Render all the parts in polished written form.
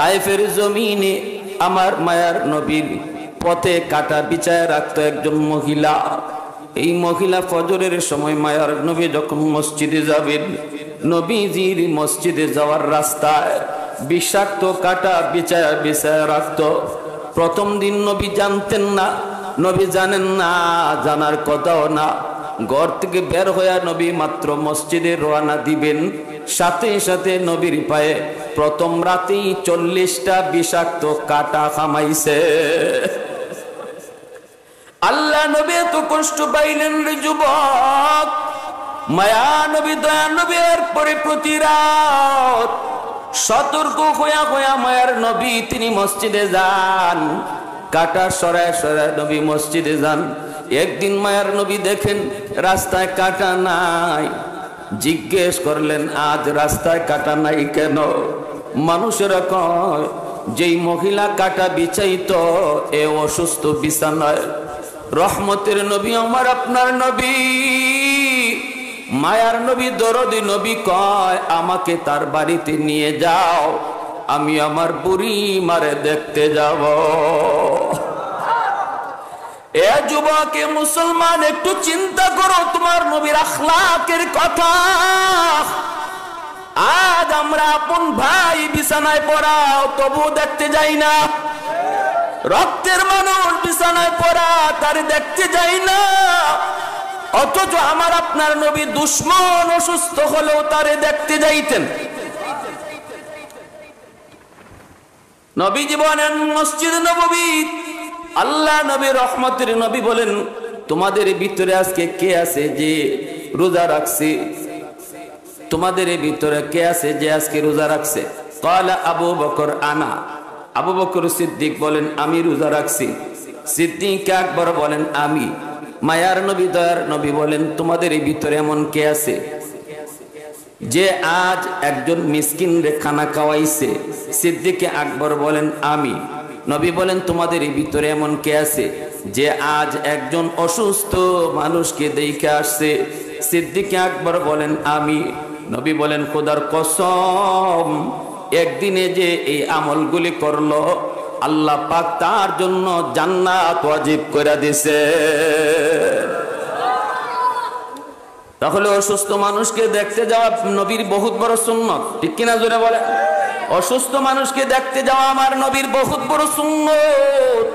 তায়েফের জমিনে আমার মায়ার নবীর পথে কাটা বিছায় রাখতো একজন মহিলা। এই মহিলা ফজরের সময় মায়ার নবী যখন মসজিদে যাবেন, নবীজির মসজিদে যাওয়ার রাস্তায় বিষাক্ত কাটা বিছায় বিছায় রাখতো। প্রথম দিন নবী জানতেন না, নবী জানেন না, জানার কথাও না। ঘর থেকে বের হয়ে নবী মাত্র মসজিদে রওনা দিবেন, সাথে সাথে নবীর পায়ে প্রথম রাতেই 40টা বিষাক্ত কাটা খামাইছে। আল্লাহ নবী এত কষ্ট পাইলেন রে যুবক। মায়া নবী দয়া নবীর পরে প্রতি রাত সতর্ক হইয়া হইয়া মায়ার নবী তিনি মসজিদে যান। কাটা সরায় সরায় নবী মসজিদে যান। একদিন মায়ার নবী দেখেন রাস্তায় কাটা নাই। জিজ্ঞেস করলেন, আজ রাস্তায় কাটা নাই কেন? মানুষেরা কয়, যেই মহিলা কাটা বিছাইতো এ অসুস্থ বিছানায়। রহমতের নবী আমার আপনার নবী, মায়ার নবী দরদি নবী কয়, আমাকে তার বাড়িতে নিয়ে যাও, আমি আমার বুড়ি মারে দেখতে যাব। এ যুবক, এ মুসলমান, একটু চিন্তা করো তোমার নবীর আখলাকের কথা। আজ আমরা আপন ভাই বিছানায় পড়াও তবু দেখতে যাই না, রক্তের মানুষ বিছানায় পড়া তার দেখতে যাই না। অথচ আমার আপনার নবী দুশ্মন অসুস্থ হলেও তারে দেখতে যাইতেন। নবী জীবনের মসজিদ নববী, আল্লাহ নবী রহমতের নবী বলেন, তোমাদের ভিতরে আজকে কে আছে যে রোজা রাখছে? তোমাদের ভিতরে কে আছে যে আজকে রোজা রাখছে? ক্বালা আবু বকর আনা। আবু বকর সিদ্দিক বলেন, আমি রোজা রাখছি। সিদ্দিক আকবর বলেন, আমি। মায়ার নবী দয়ার নবী বলেন, তোমাদের ভিতরে এমন কে আছে যে আজ একজন মিসকিন রে খানা খাওয়াইছে? সিদ্দিক আকবর বলেন, আমি। নবী বলেন, তোমাদের ভিতরে এমন কে আছে যে আজ একজন অসুস্থ মানুষকে দেখে আসছে? সিদ্দিক আকবর বলেন, আমি। নবী বলেন, খোদার কসম, একদিনে যে এই আমলগুলি করলো আল্লাহ পাক তার জন্য জান্নাত ওয়াজিব করে দিয়েছে। তাহলে অসুস্থ মানুষকে দেখতে যাওয়া নবীর বহুত বড় সুন্নত, ঠিক কিনা জোরে বলে? অসুস্থ মানুষকে দেখতে যাওয়া আমার নবীর বহুত বড় সুন্নত।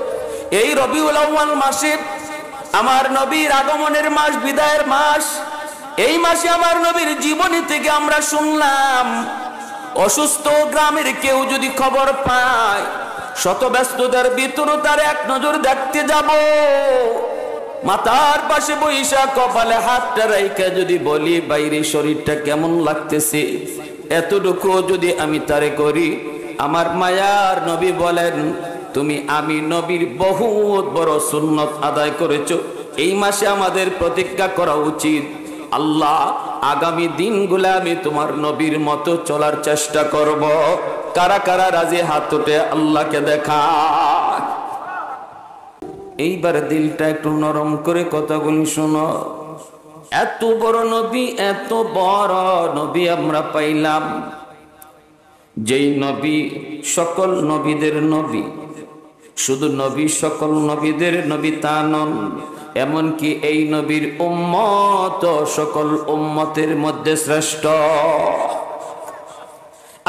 এই রবিউল আউয়াল মাসে আমার নবীর আগমনের মাস, বিদায়ের মাস, এই মাসে আমার নবীর জীবনী থেকে আমরা শুনলাম, অসুস্থ গ্রামের কেউ যদি খবর পায়, শত ব্যস্ততার ভিতর তার এক নজর দেখতে যাব, মাথার পাশে বৈশা কপালে হাতটা রাইখা যদি বলি, বাইরে শরীরটা কেমন লাগতেছে, এতটুকু যদি আমি তারে করি, আমার মায়ার নবী বলেন, তুমি আমি নবীর বহুত বড় সুন্নত আদায় করেছো। এই মাসে আমাদের প্রতিজ্ঞা করা উচিত, আল্লাহ আগামী দিনগুলো আমি তোমার নবীর মতো চলার চেষ্টা করব। কারা কারা রাজি হাত উঠে আল্লাহকে দেখা। এইবার দিলটা একটু নরম করে কথাগুলি শোনো। এত বড় নবী, এত বড় নবী আমরা পাইলাম, যেই নবী সকল নবীদের নবী। শুধু নবী সকল নবীদের নবী তা নন, এমনকি এই নবীর উম্মত সকল উম্মতের মধ্যে শ্রেষ্ঠ।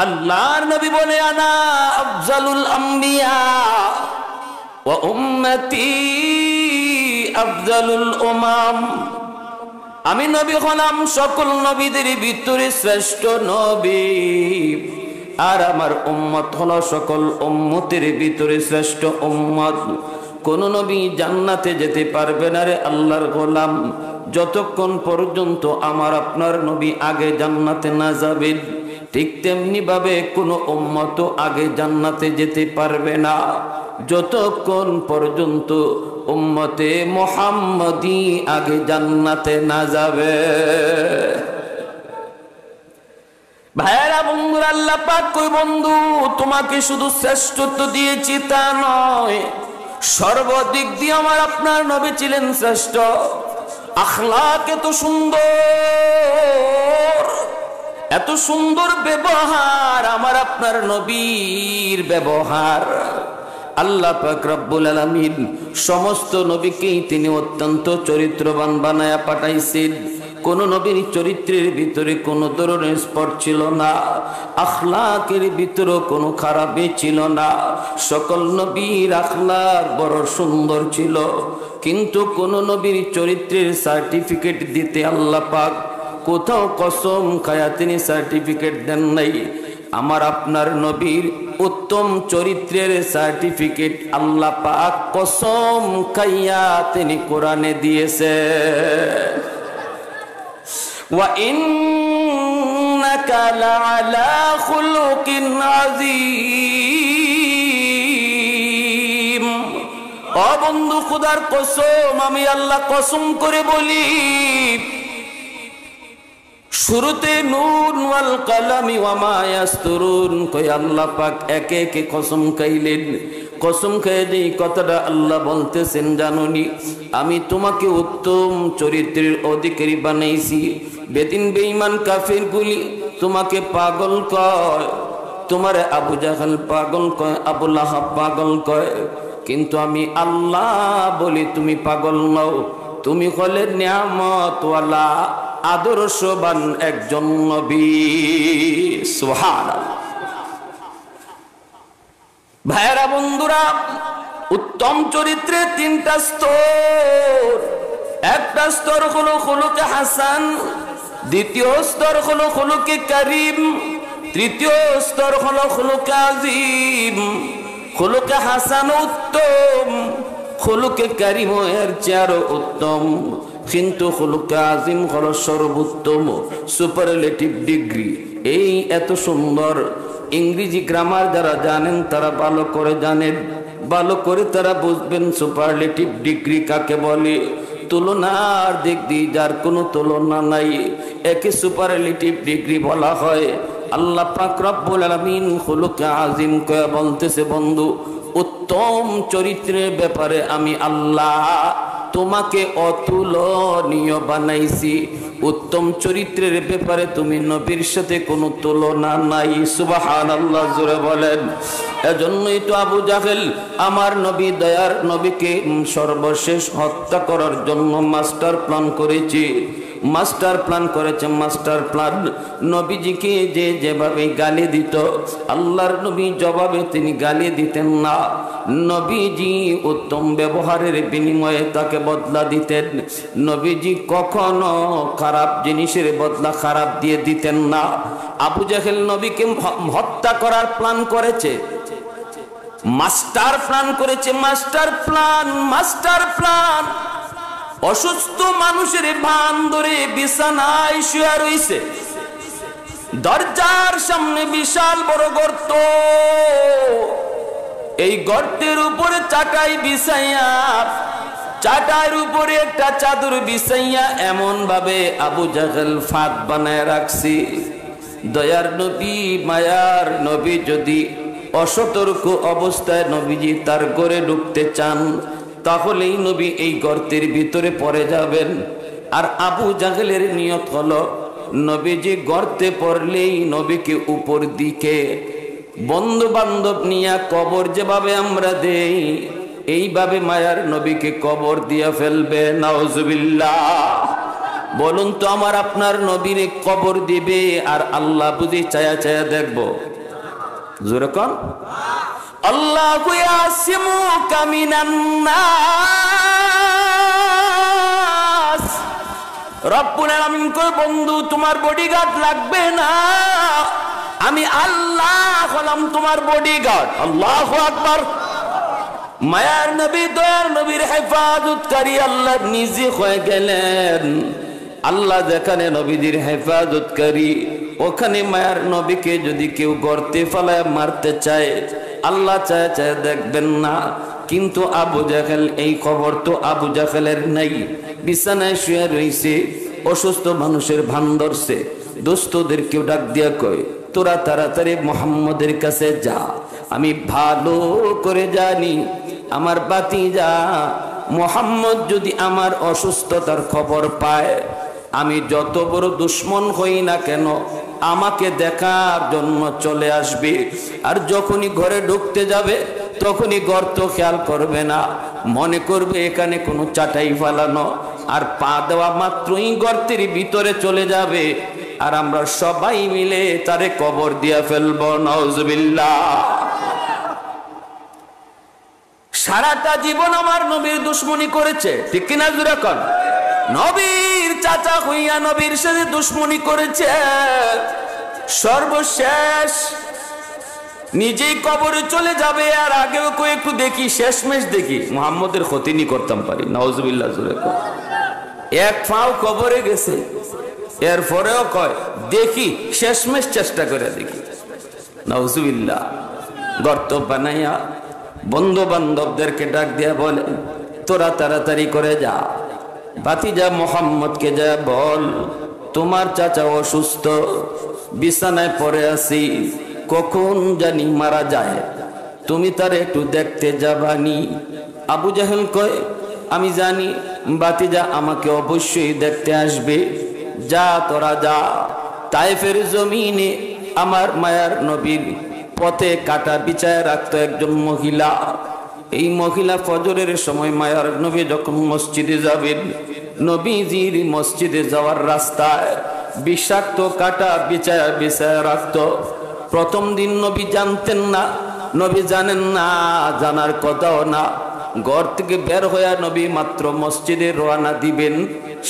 আল্লাহর নবী বলে, আনা আফজালুল আম্বিয়া ওয়া উম্মতি আফজালুল উমাম। আমি নবী হলাম সকল নবীদের ভিতরে শ্রেষ্ঠ নবী, আর আমার উম্মত হলো সকল উম্মতের ভিতরে শ্রেষ্ঠ উম্মত। কোন নবী জান্নাতে যেতে পারবে না রে আল্লাহর গোলাম, যতক্ষণ পর্যন্ত আমার আপনার নবী আগে জান্নাতে না যাবেন। ঠিক তেমনি ভাবে কোন উম্মত আগে জান্নাতে যেতে পারবে না যতক্ষণ পর্যন্ত উম্মতে মুহাম্মদী আগে জান্নাতে না যাবে। ভাইরা বন্ধুরা, আল্লাহ পাক কই, বন্ধু তোমাকে শুধু শ্রেষ্ঠত্ব দিয়েছি তা নয়, সর্বদিক দিয়ে আমার আপনার নবী ছিলেন শ্রেষ্ঠ। আখলাক এত সুন্দর, এত সুন্দর ব্যবহার আমার আপনার নবীর ব্যবহার। আল্লাহ পাক রব্বুল আলামিন সমস্ত নবীকেই তিনি অত্যন্ত চরিত্রবান বানায়া পাঠাইছেন। কোন নবীর চরিত্রের ভিতরে কোন ধরনের স্পট ছিল না, আখলাকের ভিতরে কোনো খারাপই ছিল না। সকল নবীর আখলাক বড় সুন্দর ছিল, কিন্তু কোন নবীর চরিত্রের সার্টিফিকেট দিতে আল্লাহ পাক কোথাও কসম খায়া তিনি সার্টিফিকেট দেন নাই। আমার আপনার নবীর উত্তম চরিত্রের সার্টিফিকেট আল্লাহ পাক কসম খাইয়া তিনি কোরআনে দিয়েছে। ওয়া ইন্নাকা লাআলা খুলুকিন আযীম। ও বন্ধু, খোদার কসম, আমি আল্লাহ কসম করে বলি, শুরুতে নুন ওয়াল কালামি ওয়া মা ইয়াসতুরুন কই আল্লাহ পাক একে একে কসম খাইলেন। কসম খেয়ে যে কথাটা আল্লাহ বলতেছেন জানুনি, আমি তোমাকে উত্তম চরিত্রের অধিকারী বানাইছি। বেদিন বেঈমান কাফিরগুলি তোমাকে পাগল কয়, তোমারে আবু জাহল পাগল কয়, আবু লাহাব পাগল কয়, কিন্তু আমি আল্লাহ বলি তুমি পাগল নও। তুমি হলে নিয়ামতওয়ালা আদর্শবান একজন নবী। সুবহানাল্লাহ। ভাইরা বন্ধুরা, উত্তম চরিত্রে তিনটা স্তর। একটা স্তর হলো খুলুকে হাসান, দ্বিতীয় স্তর হলো খুলুকে কারীম, তৃতীয় স্তর হলো খুলুকে আযীম। খুলুকে হাসান উত্তম, খুলুকে কারীম এর চেয়ে উত্তম, কিন্তু খুলুকে আযীম হলো সর্বোত্তম, সুপারলেটিভ ডিগ্রি। এই এত সুন্দর ইংরেজি গ্রামার যারা জানেন তারা ভালো করে জানেন, ভালো করে তারা বুঝবেন সুপারলেটিভ ডিগ্রি কাকে বলে। তুলনার দিক দিয়ে যার কোনো তুলনা নাই, একে সুপারলেটিভ ডিগ্রি বলা হয়। আল্লাহ পাক রব্বুল আলামিন খুলুকে আযীম কে বলতেছে, বন্ধু উত্তম চরিত্রের ব্যাপারে আমি আল্লাহ তোমাকে অতুলনীয় বানাইছি। উত্তম চরিত্রের ব্যাপারে তুমি নবীর সাথে কোনো তুলনা নাই। সুবহানাল্লাহ, জোরে বলেন। এজন্যই তো আবু জাহেল আমার নবী দয়ার নবীকে সর্বশেষ হত্যা করার জন্য মাস্টার প্ল্যান করেছে। মাস্টার প্ল্যান করেছে, মাস্টার প্ল্যান। নবীজিকে যে যেভাবে গালি দিত, আল্লাহর নবী জবাবে তিনি গালি দিতেন না। নবীজি উত্তম ব্যবহারের বিনিময়ে তাকে বদলা দিতেন। নবীজি কখনো খারাপ জিনিসের বদলা খারাপ দিয়ে দিতেন না। আবু জাহেল নবীকে হত্যা করার প্ল্যান করেছে, মাস্টার প্ল্যান করেছে, মাস্টার প্ল্যান, মাস্টার প্ল্যান। অসুস্থ মানুষের ভান ধরে বিছানায় শুয়ে রইছে, দরজার সামনে বিশাল বড় গর্ত, এই গর্তের উপরে চাটাই বিছাইয়া, চাটাইয়ের উপরে একটা চাদর বিছাইয়া এমন ভাবে আবু জাহেল ফাঁদ বানায় রাখছি। দয়ার নবী, মায়ার নবী যদি অসতর্ক অবস্থায় নবীজি তার ঘরে ঢুকতে চান, তাহলেই নবী এই গর্তের ভিতরে পড়ে যাবেন। আর আবু জাহেলের নিয়ত হলো নবীজি গর্তে পড়লেই নবীকে উপর দিকে বন্ধু বান্ধব নিয়ে কবর যেভাবে আমরা দেই, এইভাবে মায়ার নবীকে কবর দিয়ে ফেলবে। নাউজুবিল্লাহ। বলুন তো, আমার আপনার নবীরে কবর দিবে আর আল্লাহ বুঝি চায়া চায়া দেখবো? জোরে কোন আল্লাহু ইয়াসিমুকা মিনান নাস। রব্বুল আলামিন কয়, বন্ধু তোমার বডিগার্ড লাগবে না, আমি আল্লাহ হলাম তোমার বডিগার্ড। আল্লাহু আকবার। মায়ার নবী, দয়ার নবীর হেফাজতকারী আল্লাহ নিজে হয়ে গেলেন। আল্লাহ যেখানে নবীদের হেফাজতকারী, ওখানে মায়ার নবীকে যদি কেউ গর্তে ফেলায় মারতে চায়, আল্লাহ চায় চায় দেখবেন না। কিন্তু আবু জাহেল, এই খবর তো আবু জাহেলের নাই। বিছানায় শুয়ে রয়েছে, অসুস্থ মানুষের ভান ধরছে। দোস্তদের কেউ ডাক দিয়া কয়, তোরা তাড়াতাড়ি মুহাম্মদের কাছে যা। আমি ভালো করে জানি আমার ভাতিজা মুহাম্মদ যদি আমার অসুস্থতার খবর পায়, আমি যত বড় দুশ্মন হই না কেন আমাকে দেখার জন্য চলে আসবে। আর যখনই ঘরে ঢুকতে যাবে তখনই গর্ত খেয়াল করবে না, মনে করবে এখানে কোনো চাটাই ফালানো, আর পা দেওয়া মাত্রই গর্তের ভিতরে চলে যাবে, আর আমরা সবাই মিলে তারে কবর দিয়ে ফেলবো। নাউজুবিল্লাহ। সারাটা জীবন আমার নবীর দুশ্মনী করেছে, ঠিক কিনা জোরে কোন? নবীর চাচা হইয়া নবীর সাথে দুশ্মনী করেছে, সর্বশেষ নিজেই কবরে চলে যাবে। আর আগেও কই একটু দেখি, শেষমেশ দেখি মুহাম্মদের খতিনি করতাম পারি। নাউজুবিল্লাহ জোরে কোন। এক পাও কবরে গেছে, এরপরেও কয় দেখি শেষমেশ চেষ্টা করে দেখি। নাউজুবিল্লাহ। গর্ত বানাইয়া বন্ধু বান্ধবদেরকে ডাক দিয়া বলে, তোরা তাড়াতাড়ি করে যা, ভাতিজা মোহাম্মদকে যা বল তোমার চাচা অসুস্থ, বিছানায় পড়ে আছি, কখন জানি মারা যায়, তুমি তার একটু দেখতে যাবানি। আবু জাহেল কয়, আমি জানি ভাতিজা আমাকে অবশ্যই দেখতে আসবে, যা তোরা যা। তায়েফের জমিনে আমার মায়ার নবীর পথে কাটা বিছায় রাখতো একজন মহিলা। এই মহিলা ফজরের সময় মায়ার নবী যখন মসজিদে যাবেন, নবীজির মসজিদে যাওয়ার রাস্তায় বিষাক্ত কাটা বিছায় রাখতো। প্রথম দিন নবী জানতেন না, নবী জানেন না, জানার কথাও না। ঘর থেকে বের হয়ে নবী মাত্র মসজিদে রওনা দিবেন,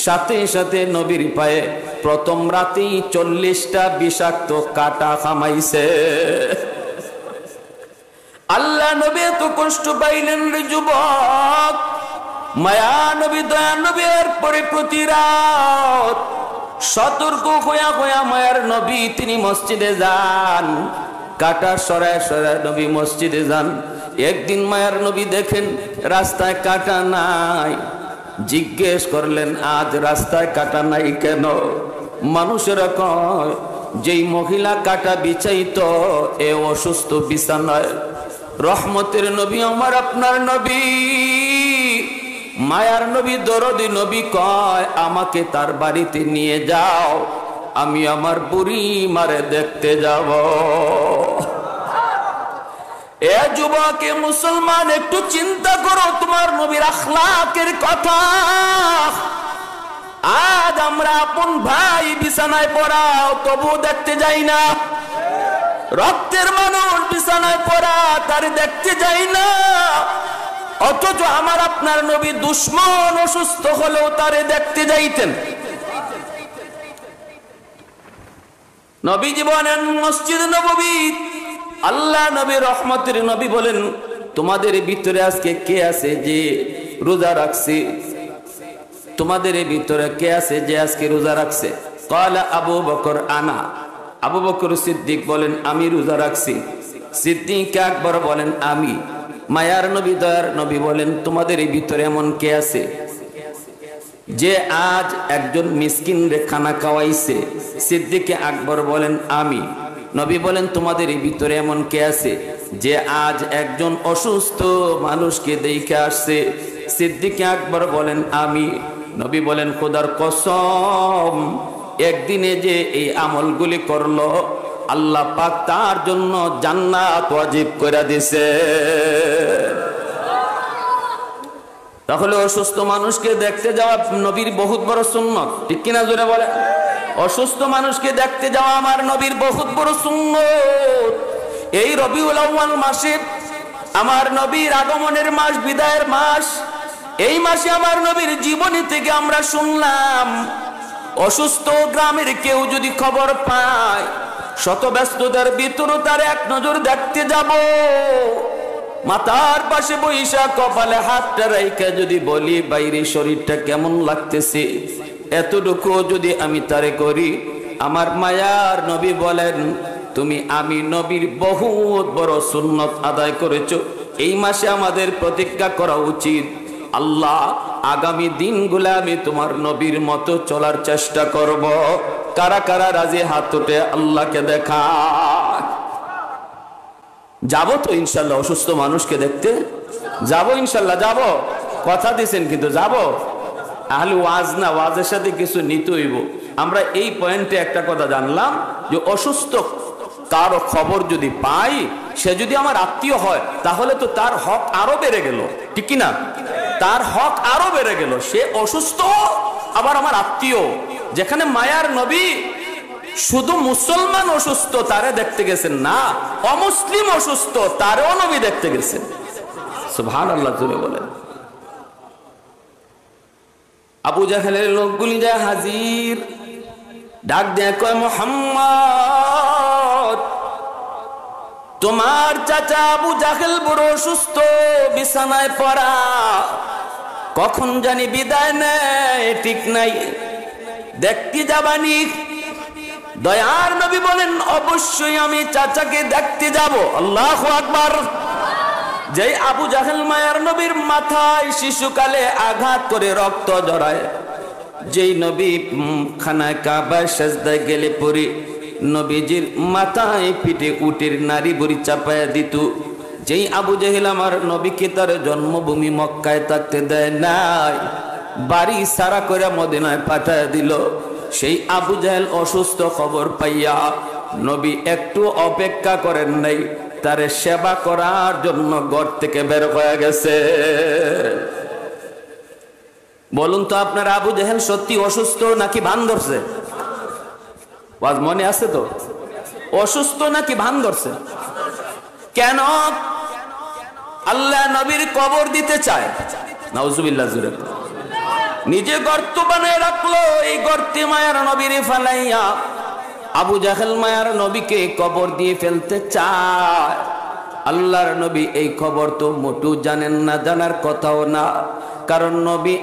সাথে সাথে নবীর পায়ে প্রথম রাতেই 40টা বিষাক্ত কাটা খামাইছে। আল্লাহ নবী এত কষ্ট পাইলেন রে যুবক। মায়া নবী দয়া নবীর পরে প্রতি রাত সতর্ক হইয়া মায়ার নবী তিনি মসজিদে যান, কাটা সরায় সরায় নবী মসজিদে যান। একদিন মায়ার নবী দেখেন রাস্তায় কাটা নাই, জিজ্ঞেস করলেন আজ রাস্তায় কাটা নাই কেন? মানুষেরা কয় যেই মহিলা কাটা বিছাইতো এ অসুস্থ বিছানায়। রহমতের নবী আমার আপনার নবী, মায়ার নবী দরদি নবী কয় আমাকে তার বাড়িতে নিয়ে যাও, আমি আমার বুড়ি মারে দেখতে যাব। এ যুবক এ মুসলমান একটু চিন্তা করো তোমার নবীর আখলাকের কথা। আজ আমরা আপন ভাই বিছানায় পড়াও তবু দেখতে যাই না, রক্তের মানুষ বিছানায় পড়া তার দেখতে যাই না, অথচ আমার আপনার নবী দুশ্মন অসুস্থ হলেও তারে দেখতে যাইতেন। নবী জীবনের মসজিদ নববী, আল্লাহ নবী রহমতের নবী বলেন তোমাদের ভিতরে আজকে কে আছে যে রোজা রাখছে? তোমাদের ভিতরে কে আছে যে আজকে রোজা রাখছে? ক্বালা আবু বকর আনা। আবু বকর সিদ্দিক বলেন আমি রোজা রাখছি। সিদ্দিক আকবর বলেন আমি। মায়ার নবী দয়ার নবী বলেন তোমাদের ভিতরে এমন কে আছে যে আজ একজন মিসকিন রে খানা খাওয়াইছে? সিদ্দিক আকবর বলেন আমি। নবী বলেন তোমাদের ভিতরে এমন কে আছে যে আজ একজন অসুস্থ মানুষকে দেখে আসছে? সিদ্দিক আকবর বলেন আমি। নবী বলেন খোদার কসম, একদিনে যে এই আমলগুলি করলো আল্লাহ পাক তার জন্য জান্নাত ওয়াজিব করে দিয়েছে। তাহলে অসুস্থ মানুষকে দেখতে যাওয়া নবীর বহুত বড় সুন্নত, ঠিক কিনা জোরে বলে? অসুস্থ মানুষকে দেখতে যাওয়া আমার নবীর বহুত বড় সুন্নত। এই রবিউল আউয়াল মাসে আমার নবীর আগমনের মাস, বিদায়ের মাস, এই মাসে আমার নবীর জীবনী থেকে আমরা শুনলাম অসুস্থ গ্রামের কেউ যদি খবর পায় শত ব্যস্ততার ভিতর তার এক নজর দেখতে যাব, মাথার পাশে বৈশা কপালে হাতটা রাইখা যদি বলি বাইরে শরীরটা কেমন লাগতেছে, এতটুকু যদি আমি তারে করি, আমার মায়ার নবী বলেন তুমি আমি নবীর বহুত বড় সুন্নত আদায় করেছো। এই মাসে আমাদের প্রতিজ্ঞা করা উচিত আল্লাহ আগামী দিনগুলো আমি তোমার নবীর মতো চলার চেষ্টা করব। কারা কারা রাজি হাত উঠে আল্লাহকে দেখা। যাবো তো ইনশাল্লাহ, অসুস্থ মানুষকে দেখতে যাবো ইনশাল্লাহ, যাবো, কথা দিয়েছেন কিন্তু যাবো। আহলে ওয়াজ না, ওয়াজের সাথে কিছু নিতে হইব। আমরা এই পয়েন্টে একটা কথা জানলাম, যে অসুস্থ কারো খবর যদি পাই, সে যদি আমার আত্মীয় হয়, তাহলে তো তার হক আরো বেড়ে গেল, ঠিক কি না? তার হক আরো বেড়ে গেল। সে অসুস্থ, আবার আমার আত্মীয়। যেখানে মায়ার নবী শুধু মুসলমান অসুস্থ তারে দেখতে গেছেন না, অমুসলিম অসুস্থ তারেও নবী দেখতে গেছেন। সুবহানাল্লাহ জুড়ে বলেন। আবু জাহেলের লোকগুলি যায় হাজির, ডাক দেয়, কয় মুহাম্মদ, তোমার চাচা আবু জাহেল বড় অসুস্থ, বিছানায় পড়া, কখন জানি বিদায় নেয়, ঠিক নাই, দেখতে যাবানি? দয়ার নবী বলেন, অবশ্যই আমি চাচাকে দেখতে যাব। আল্লাহু আকবার। যেই আবু জাহেল মায়ার নবীর মাথায় শিশুকালে আঘাত করে রক্ত জড়ায়, যেই নবী খানায় কাবার সাজদায় গেলে পরে নবীজির মাথায় পিঠে উটের নারী বুড়ি চাপায়া দিত, যেই আবু জাহেল আমার নবীকে তার জন্মভূমি মক্কায় থাকতে দেয় নাই, বাড়ি সারা করে মদিনায় পাঠায় দিল, সেই আবু জাহেল অসুস্থ খবর পাইয়া নবী একটু অপেক্ষা করেন নাই, তারে সেবা করার জন্য ঘর থেকে বের হয়ে গেছে। বলুন তো আপনার আবু জাহেল সত্যি অসুস্থ নাকি ভান ধরছে? মনে আছে তো? অসুস্থ নাকি ভান ধরছে? কেন? আল্লাহ নবীর কবর দিতে চায়। নাউজুবিল্লাহ জুরে। নিজে গর্ত বানায় রাখলো, এই গর্তে মায়ার নবীর ফালাইয়া আবু জাহেল মায়ার নবীকে কবর দিয়ে ফেলতে চায়। আল্লাহর নবী এই খবর তো মোটেও জানেন না, জানার কথাও না, কারণ নবী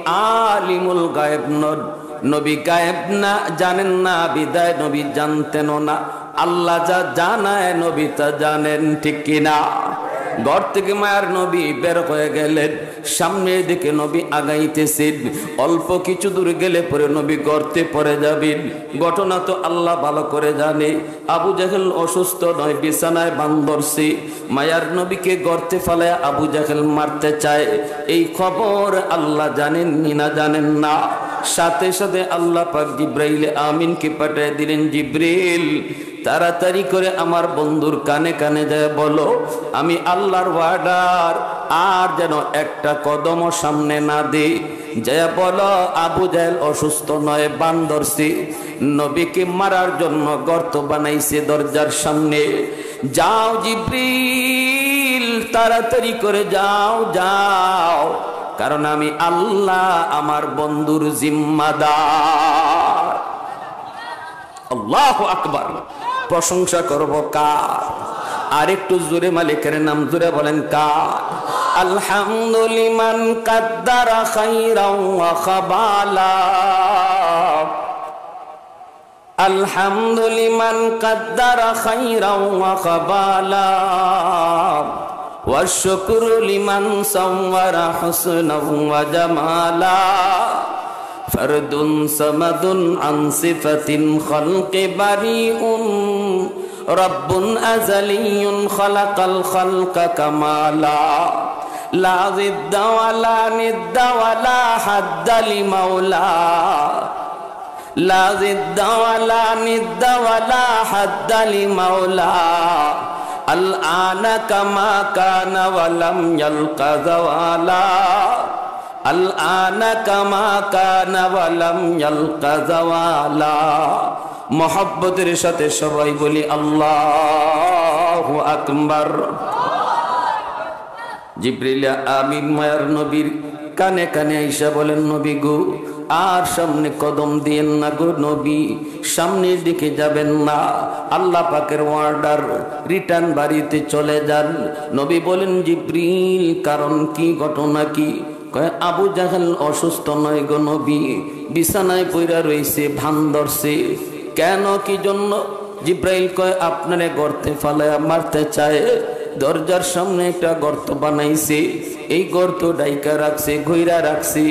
আলিমুল গায়েব, নবী গায়েব না, জানেন না, বিদায় নবী জানতেনও না। আল্লাহ যা জানায় নবী তা জানেন, ঠিক কিনা? ঘর থেকে মায়ার নবী বের হয়ে গেলেন, সামনের দিকে নবী আগাইতেছেন, অল্প কিছু দূর গেলে পরে নবী গর্তে পড়ে যাবেন। ঘটনা তো আল্লাহ ভালো করে জানে। আবু জাহেল অসুস্থ নয়, বিছানায় বান ধরছে, মায়ার নবীকে গর্তে ফেলায় আবু জাহেল মারতে চায়। এই খবর আল্লাহ জানেন না জানেন না। সাথে সাথে আল্লাহ পাক জিব্রাইল আমিনকে পাঠিয়ে দিলেন, জিব্রিল তাড়াতাড়ি করে আমার বন্ধুর কানে কানে যায় বলো, আমি আল্লাহর ওয়ার্ডার, আর যেন একটা কদম সামনে না দে, যায় বলো আবু জাহেল অসুস্থ নয়, বান ধরছে, নবীকে মারার জন্য গর্ত বানাইছে দরজার সামনে। যাও জিব্রিল, তাড়াতাড়ি করে যাও যাও, কারণ আমি আল্লাহ আমার বন্ধুর জিম্মাদার। আল্লাহু আকবার। প্রশংসা করব কার? আর একটু জোরে মালিকের নাম জোরে বলেন কার? আলহামদুলিমান কাদ্দারা খাইরাও ওয়া খাবালা, আলহামদুলিমান কাদ্দারা খাইরাও ওয়া খাবালা, ওয়া শুকরু লিমান সাওয়ারা হুসনাও ওয়া জামালা, ফরদুন সামাদুন আন সিফাতিন খালকি বারিউন, রব্বুন আযালিয়ুন খালাকাল খালকা কামালা, লা জিদ্দা ওয়ালা নিদ্দা ওয়ালা হাদ্দা লিমাওলা, লা জিদ্দা ওয়ালা নিদ্দা ওয়ালা হাদ্দা লিমাওলা, আল আনা কামা কানা ওয়ালাম ইয়ালকা যাওয়ালা, আল আনা কামা কানা ওয়ালাম ইয়ালকা যাওয়ালা। মোহাব্বতের সাথে সবাই বলি আল্লাহু আকবার। জিবরিল আমিন মায়ার নবীর কানে কানে আইসা বলেন, নবী গো আর সামনে কদম দিয়েন না গো নবী, সামনের দিকে যাবেন না, আল্লাহ পাকের অর্ডার, রিটার্ন বাড়িতে চলে যান। নবী বলেন, জিবরিল কারণ কি, ঘটনা কি? কয় আবু জাহেল অসুস্থ নয় গো নবী, বিছানায় পইরা রইছে, ভান ধরছে। কেন, কি জন্য? জিব্রাইল কয় আপনারে গর্তে ফালায়া মারতে চায়, দরজার সামনে একটা গর্ত বানাইছে, এই গর্ত ডাইকা রাখছে, ঘইরা রাখছে,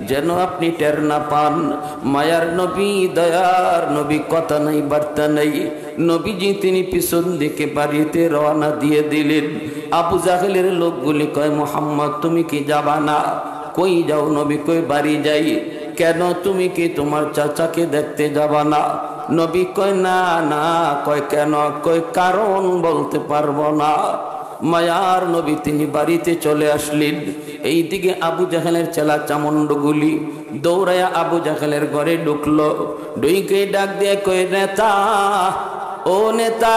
যেন আপনি টের না পান। মায়ার নবী, দয়ার নবী, কথা নাই বার্তা নাই। নবীজি তিনি পিছন দিকে বাড়িতে রওনা দিয়ে দিলেন। আবু জাহেলের লোকগুলি কয়, মুহাম্মদ তুমি কি যাবা না? কই যাও নবী? কই বাড়ি যাই। কেন, তুমি কি তোমার চাচাকে দেখতে যাবা না? নবী কয় না না, কয় কেন? কয় কারণ বলতে পারবো না। মায়ার নবী তিনি বাড়িতে চলে আসলেন। এইদিকে আবু জাহেলের চেলা চামুন্ডগুলি দৌড়ায়া আবু জাহেলের ঘরে ঢুকলো। ঢুকে ডাক দিয়ে কয়, নেতা, ও নেতা,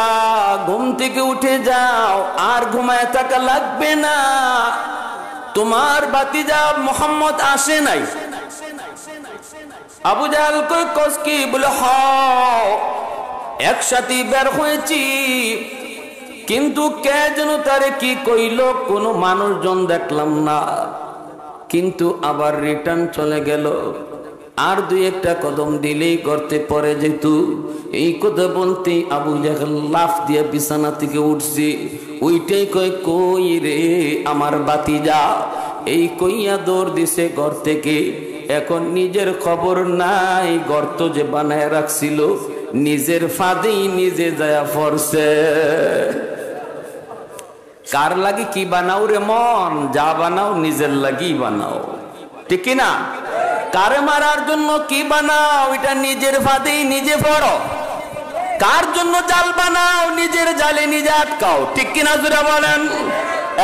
ঘুম থেকে উঠে যাও, আর ঘুমায় থাকা লাগবে না। তোমার ভাতিজা মুহাম্মদ আসে নাই। আবু জাহেল কই, কস কি? বলে হ, একসাথে বের হয়েছি, কিন্তু কে যেন তারে কি কইল, কোনো মানুষজন দেখলাম না, কিন্তু আবার রিটার্ন চলে গেল। আর দুই একটা কদম দিলেই করতে পড়ে যেত। এই কথা বলতে আবু জাহেল লাফ দিয়ে বিছানা থেকে উঠছি। ওইটাই কয়, কই রে আমার ভাতিজা? এই কইয়া দৌড় দিছে ঘর থেকে। এখন নিজের খবর নাই, গর্ত যে বানায় রাখছিল নিজের ফাঁদেই নিজে যায়া পড়ছে। কার লাগি কি বানাও রে মন? যা বানাও নিজের লাগি বানাও, ঠিক না? কারে মারার জন্য কি বানাও, এটা নিজের ফাঁদেই নিজে পড়ো। কার জন্য জাল বানাও, নিজের জালে নিজে আটকাও, ঠিক কিনা জোরে বলেন?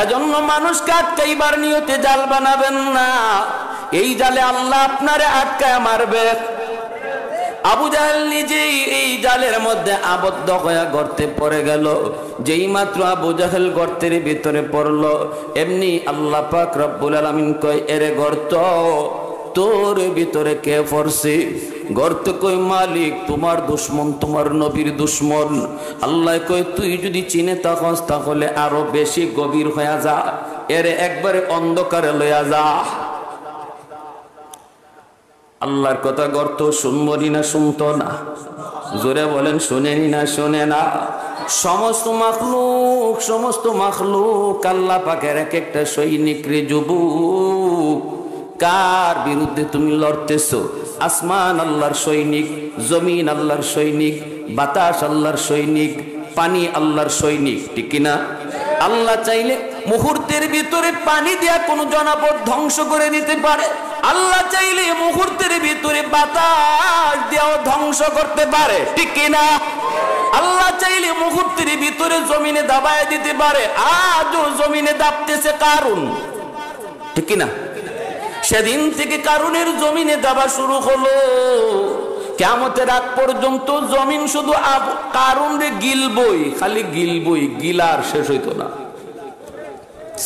এজন্য মানুষকে আটকাইবার নিয়তে জাল বানাবেন না। এই জালে আল্লাহ আপনারে আটকায় মারবে। আবু জাহেল নিজেই এই জালের মধ্যে আবদ্ধ হয়ে গর্তে পড়ে গেল। যেই মাত্র আবু জাহেল গর্তের ভিতরে পড়লো, এমনি আল্লাহ পাক রব্বুল আলামিন কয়, এরে গর্ত, তোর ভিতরে কে পড়ছে? গর্ত কই, মালিক তোমার দুশ্মন, তোমার নবীর দুশ্মন। আল্লাহ কই, তুই যদি চিনে থাকস তাহলে আরো বেশি গভীর হয়ে যা, এরে একবারে অন্ধকারে লইয়া যা। আল্লাহর কথা গর্ত শুনবনি না শুনতো না? জোরে বলেন, শুনেনি না শোনে না? সমস্ত মাখলুক আল্লাহ পাকের এক একটা সৈনিক রে যুবক। কার বিরুদ্ধে তুমি লড়তেছো? আসমান আল্লাহর সৈনিক, জমিন আল্লাহর সৈনিক, বাতাস আল্লাহর সৈনিক, পানি আল্লাহর সৈনিক, ঠিক কিনা? আল্লাহ চাইলে মুহূর্তের ভিতরে পানি দিয়া কোন জনপদ ধ্বংস করে দিতে পারে। আল্লাহ চাইলে মুহূর্তের ভিতরে বাতাস দিয়াও ধ্বংস করতে পারে, ঠিক কিনা? আল্লাহ চাইলে মুহূর্তের ভিতরে জমিনে দাবায় দিতে পারে। আজও জমিনে দাবতেছে কারুন, ঠিক কিনা? সেদিন থেকে কারুনের জমিনে দাবা শুরু হলো। কিয়ামতের আগ পর্যন্ত জমিন শুধু কারুন রে গিলবই, খালি গিলবই, গিলার শেষ হইতো না।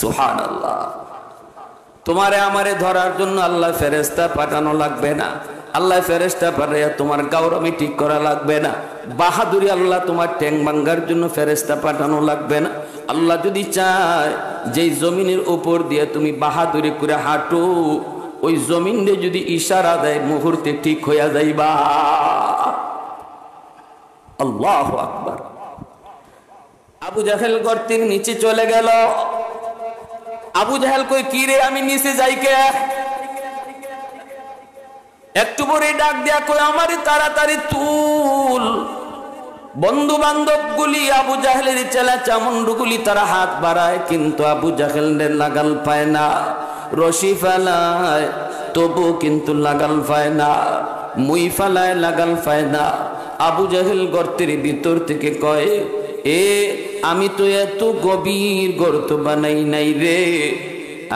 সুবহানাল্লাহ। তোমারে আমারে ধরার জন্য আল্লাহ ফেরেশতা পাঠানো লাগবে না। আল্লাহ ফেরেশতা পাঠাইয়া তোমার গাওরামি ঠিক করা লাগবে না। বাহাদুরি আল্লাহ তোমার ঠ্যাং ভাঙ্গার জন্য ফেরেশতা পাঠানো লাগবে না। আল্লাহ যদি চায় যেই জমিনের উপর দিয়ে তুমি বাহাদুরি করে হাঁটো, ওই জমিনে যদি ইশারা দেয় মুহূর্তে ঠিক হইয়া যাইবা। আল্লাহু আকবার। আবু জাহেল গর্তের নিচে চলে গেল। আবু জাহেল কই, কি রে আমি নিচে যাই কে? একটু পরে ডাক দেয়া কই, আমারে তাড়াতাড়ি তুল। বন্ধু বান্ধব গুলি, আবু জাহেলের চেলা চামুন্ডু গুলি তারা হাত বাড়ায়, কিন্তু আবু জাহেলের লাগাল পায় না। রশি ফেলায় তবু কিন্তু লাগাল পায় না, মুই ফেলায় লাগাল পায় না। আবু জাহেল গর্তের ভিতর থেকে কয়, এ আমি তো এত গভীর গর্ত বানাই নাই রে,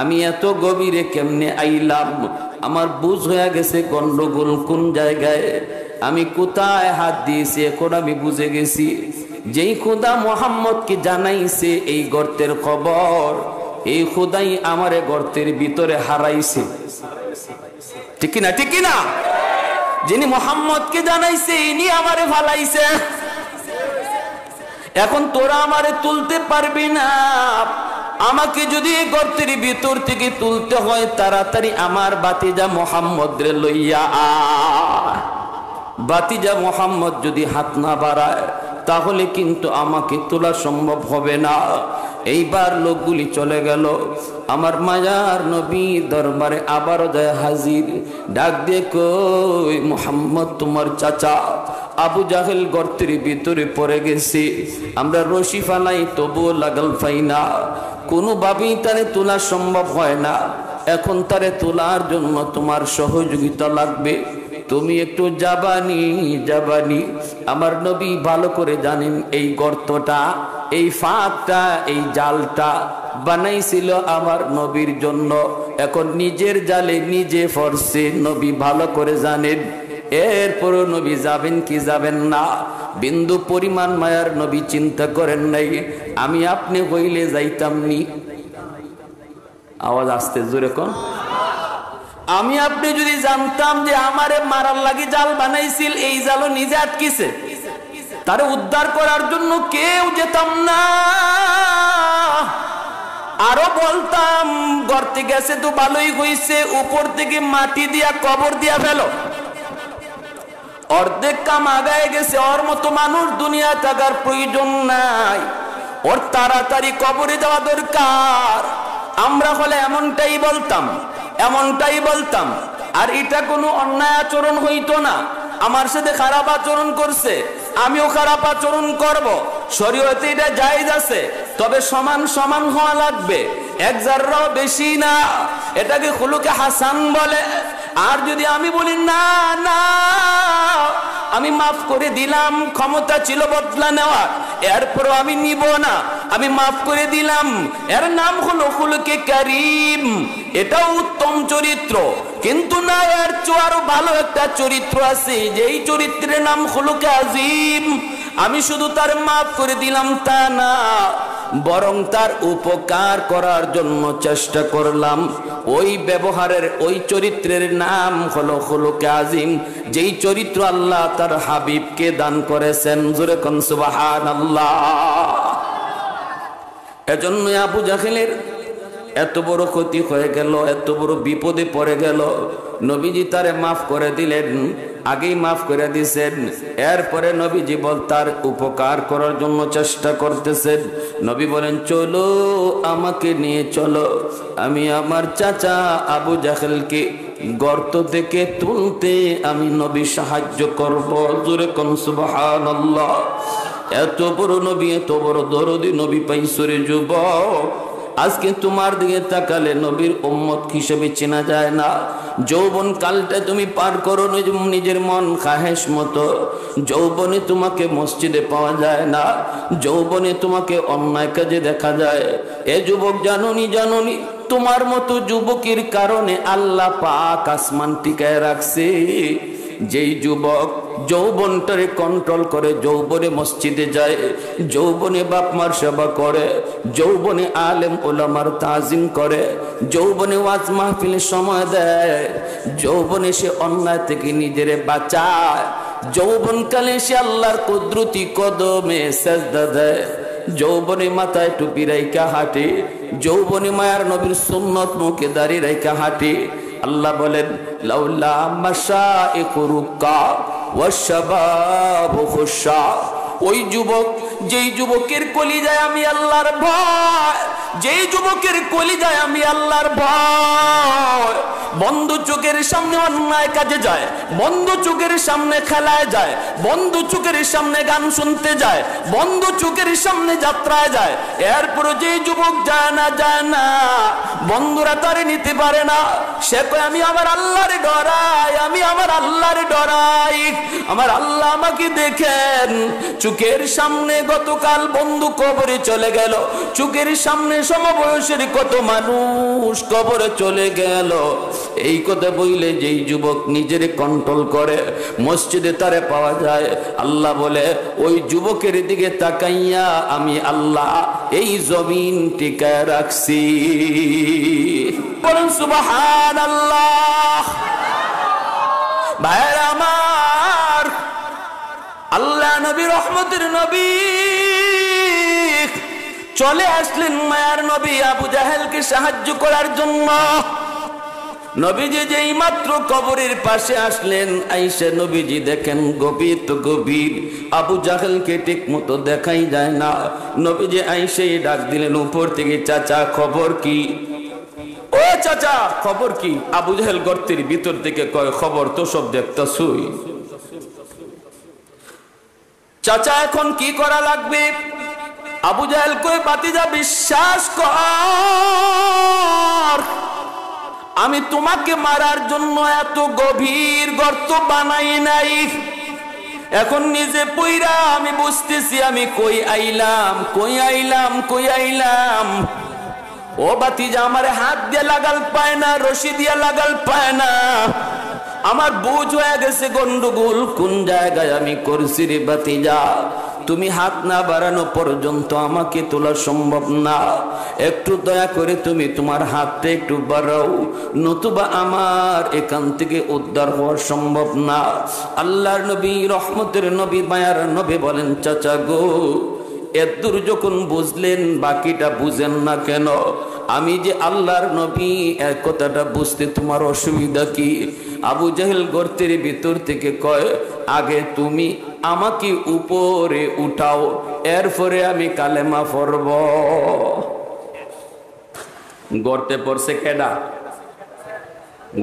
আমি এত গভীরে কেমনে আইলাম? আমার বুঝ হয়ে গেছে গন্ডগোল কোন জায়গায়, আমি কোথায় হাত দিয়েছি এখন আমি বুঝে গেছি। যেই খোদা মুহাম্মদকে জানাইছে এই গর্তের খবর, এই খোদাই আমারে গর্তের ভিতরে হারাইছে, ঠিক কিনা? ঠিক কিনা? যিনি মুহাম্মদকে জানাইছে ইনি আমারে ফালাইছে। এখন তোরা আমারে তুলতে পারবি না। আমাকে যদি এই গর্তের ভিতর থেকে তুলতে হয়, তাড়াতাড়ি আমার ভাতিজা মুহাম্মদ রে লইয়া আয়। ভাতিজা মুহাম্মদ যদি হাত না বাড়ায় তাহলে কিন্তু আমাকে তোলা সম্ভব হবে না। এইবার লোকগুলি চলে গেল। আমার মায়ার নবী দরবারে আবারও যায় হাজির। ডাক দিয়ে কই, মুহাম্মদ তোমার চাচা আবু জাহেল গর্তের ভিতরে পড়ে গেছে, আমরা রশি ফালাই তবুও লাগাল পাই না, কোনোভাবেই তারে তোলা সম্ভব হয় না। এখন তারে তোলার জন্য তোমার সহযোগিতা লাগবে। তুমি একটু যাবানি যাবানি। আমার নবী ভালো করে জানেন এই গর্তটা, এই ফাঁকটা, এই জালটা বানাইছিল আমার নবীর জন্য। এখন নিজের জালে নিজে ফরছে, নবী ভালো করে জানেন। এরপরও নবী যাবেন কি যাবেন না? বিন্দু পরিমাণ মায়ার নবী চিন্তা করেন নাই আমি আপনি হইলে যাইতাম নি? আওয়াজ আসতে জোরে কোন। আমি আপনি যদি জানতাম যে আমারে মারার লাগি জাল বানাইছিল, এই জালও নিজে আটকিছে, তারে উদ্ধার করার জন্য কেউ যেতাম না। আরো বলতাম গর্তে গেছে তো ভালোই হইছে, উপর থেকে মাটি দিয়া কবর দিয়া ফেলো। অর্ধেক কাম আগায় গেছে, ওর মতো মানুষ দুনিয়া থাকার প্রয়োজন নাই, ওর তাড়াতাড়ি কবরে যাওয়া দরকার। আমরা হলে এমনটাই বলতাম, এমনটাই বলতাম। আর এটা কোনো অন্যায় আচরণ হইতো না। আমার সাথে খারাপ আচরণ করছে, আমিও খারাপ আচরণ করব, শরীয়তে এটা জায়েজ আছে, তবে সমান সমান হওয়া লাগবে, এক জাররাও বেশি না। এটাকে খুলুকে হাসান বলে। আর যদি আমি বলি না না আমি মাফ করে দিলাম, ক্ষমতা ছিল বদলা নেওয়া, এরপরও আমি নিব না, আমি মাফ করে দিলাম, এর নাম হলো খুলুকে কারীম, এটাও উত্তম চরিত্র। কিন্তু না, এর চেয়ে আরো ভালো একটা চরিত্র আছে, যেই চরিত্রের নাম খুলুকে আযীম। আমি শুধু তার মাফ করে দিলাম তা না, বরং তার উপকার করার জন্য চেষ্টা করলাম। ওই ব্যবহারের, ওই চরিত্রের নাম হলো খুলুকে আযীম, যেই চরিত্র আল্লাহ তার হাবিবকে দান করেছেন। জোরে কোন সুবহানাল্লাহ। এজন্য আবু জাহেলের এত বড় ক্ষতি হয়ে গেল, এত বড় বিপদে পড়ে গেল, নবীজি তারে মাফ করে দিলেন, আগেই মাফ করে দিয়েছেন। এরপরে নবীজি তার উপকার করার জন্য চেষ্টা করতেছেন। নবী বলেন চলো আমাকে নিয়ে চলো, আমি আমার চাচা আবু জাহেলকে গর্ত থেকে তুলতে আমি নবী সাহায্য করব। জোরে কোন সুবহানাল্লাহ। এত বড় নবী, এত বড় দরদি নবী পাইছরে যুবক। আজকে তোমার দিকে তাকালে নবীর উম্মত হিসেবে চেনা যায় না। যৌবন কালটা তুমি পার করো নিজের মন খাহেশ মতো। যৌবনে তোমাকে মসজিদে পাওয়া যায় না, যৌবনে তোমাকে অন্যায় কাজে দেখা যায়। এ যুবক জানোনি, জানোনি তোমার মতো যুবকের কারণে আল্লাহ পাক আসমান টিকায় রাখছে। যেই যুবক যৌবনটারে কন্ট্রোল করে, যৌবনে মসজিদে যায়, যৌবনে বাপ মার সেবা করে, যৌবনে আলেম ওলামার তাজিম করে, যৌবনে ওয়াজ মাহফিলে সময় দেয়, যৌবনে সে অন্যায় থেকে নিজেরে বাঁচায়, যৌবনকালে সে আল্লাহর কুদরতি কদমে সেজদা দেয়, যৌবনে মাথায় টুপি রাইখা হাঁটে, যৌবনে মায়ার নবীর সুন্নত মুখে দাঁড়িয়ে রাইখা হাঁটে। আল্লাহ বলেন লাউলা মাশাইখু রুকা ওয়াশবাবু খুশা। ওই যুবক, যেই যুবকের কলিজায় আমি আল্লাহর ভয়, যেই যুবকের কলিজায় আমি আল্লাহর ভয়, বন্ধ চোখের সামনে অন্যায় কাজে যায়, বন্ধ চোখের সামনে খেলায় যায়, বন্ধ চোখের সামনে গান শুনতে যায়, বন্ধ চোখের সামনে যাত্রায় যায়, এরপর যে যুবক যায় না, যায় না, বন্ধুরা তারে নিতে পারে না, সে কয় আমি আমার আল্লাহরে ডরাই, আমি আমার আল্লাহরে ডরাই, আমার আল্লাহ আমাকে দেখেন। চোখের সামনে গতকাল বন্ধু কবরে চলে গেল, চোখের সামনে সমবয়সের কত মানুষ কবরে চলে গেল। এই কথা বইলে যেই যুবক নিজের কন্ট্রোল করে, মসজিদে তারে পাওয়া যায়। আল্লাহ বলে ওই যুবকের দিকে তাকাইয়া আমি আল্লাহ এই জমিন টিকায় রাখছি। বলুন সুবহানাল্লাহ। ভাইরা আমার, আল্লাহ নবী রহমতের নবী চলে আসলেন মায়ার নবী আবু জাহেলকে সাহায্য করার জন্য। নবীজি যেই মাত্র কবরের পাশে আসলেন, আইসা নবীজি দেখেন গভীর তো গভীর, আবু জাহেলকে ঠিক মতো দেখাই যায় না। নবীজি আইসে ডাক দিলেন উপর থেকে, চাচা খবর কি? ও চাচা খবর কি? আবু জাহেল গর্তের ভিতর থেকে কয়, খবর তো সব দেখতাছুই। চাচা এখন কি করা লাগবে? আবু জাহেল কয়, বাতিজা বিশ্বাস কর, আমি আমি তোমাকে মারার জন্য এত গভীর গর্ত বানাই নাই। এখন নিজে পইরা আমি বুঝতেছি আমি কই আইলাম, কই আইলাম, কই আইলাম। ও বাতিজা, আমার হাত দিয়ে লাগাল পায় না, রশি দিয়ে লাগাল পায় না। আমার বুঝ হয়ে গেছে গন্ডগোল কোন জায়গায় আমি করছি রে বাতিজা। তুমি হাত না বাড়ানো পর্যন্ত আমাকে তোলা সম্ভব না। একটু দয়া করে তুমি তোমার হাতটা একটু বাড়াও, নতুবা আমার এখান থেকে উদ্ধার হওয়া সম্ভব না। আল্লাহর নবী, রহমতের নবী, মায়ার নবী বলেন, চাচা গো, এতদূর যখন বুঝলেন বাকিটা বুঝেন না কেন? আমি যে আল্লাহর নবী এই কথাটা বুঝতে তোমার অসুবিধা কি? আবু জাহেল গর্তের ভিতর থেকে কয়, আগে তুমি আমাকে উপরে উঠাও, এরপরে আমি কালেমা পড়ব। গর্তে পড়ছে কেডা?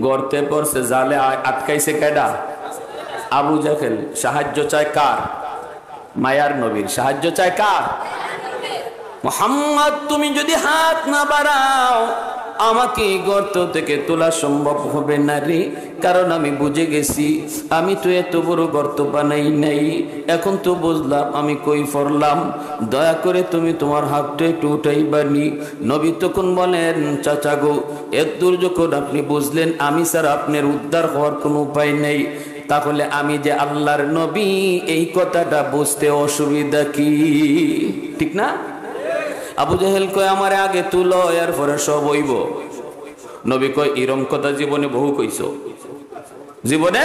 গর্তে পড়ছে, জালে আটকাইছে কেডা? আবু জাহেল। সাহায্য চায় কার? মায়ার নবীর। সাহায্য চায় কার? মুহাম্মদ, তুমি যদি হাত না বাড়াও আমাকে গর্ত থেকে তোলা সম্ভব হবে না রে, কারণ আমি বুঝে গেছি আমি তো এত বড় গর্ত বানাই নাই। এখন তো বুঝলাম আমি কই পড়লাম, দয়া করে তুমি তোমার হাতটা একটু উঠাইবানি। নবী তখন বলেন, চাচা গো, এতদূর যখন আপনি বুঝলেন আমি স্যার আপনার উদ্ধার হওয়ার কোনো উপায় নেই, তাহলে আমি যে আল্লাহর নবী এই কথাটা বুঝতে অসুবিধা কি? ঠিক না? আবু জাহেল কয়, আমার আগে তুলো, এরপরে সব হইব। নবী কয়, এরম কথা জীবনে বহু কইছো? জীবনে?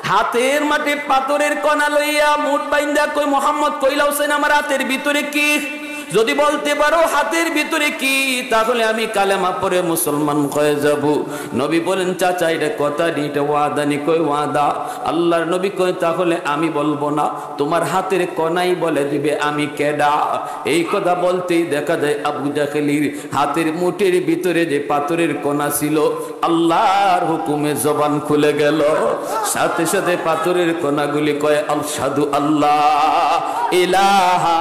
হাতের মাঠে পাথরের কণা লইয়া মুঠ বাইন্দা কই, মুহাম্মদ কইলা হোসেন আমার হাতের ভিতরে কি? যদি বলতে পারো হাতের ভিতরে কি, তাহলে আমি কালেমা পড়ে মুসলমান হয়ে যাব। নবী বলেন, চাচা এটা কথা নি, এটা ওয়াদা নি। কই ওয়াদা? আল্লাহর নবী কয়, তাহলে আমি বলবো না, তোমার হাতের কণাই বলে দিবে আমি কেডা। এই কথা বলতেই দেখা যায় আবু জাহেলের হাতের মুঠের ভিতরে যে পাথরের কণা ছিল, আল্লাহর হুকুমে জবান খুলে গেল। সাথে সাথে পাথরের কণাগুলি কয়, আশহাদু আল্লাহ ইলাহা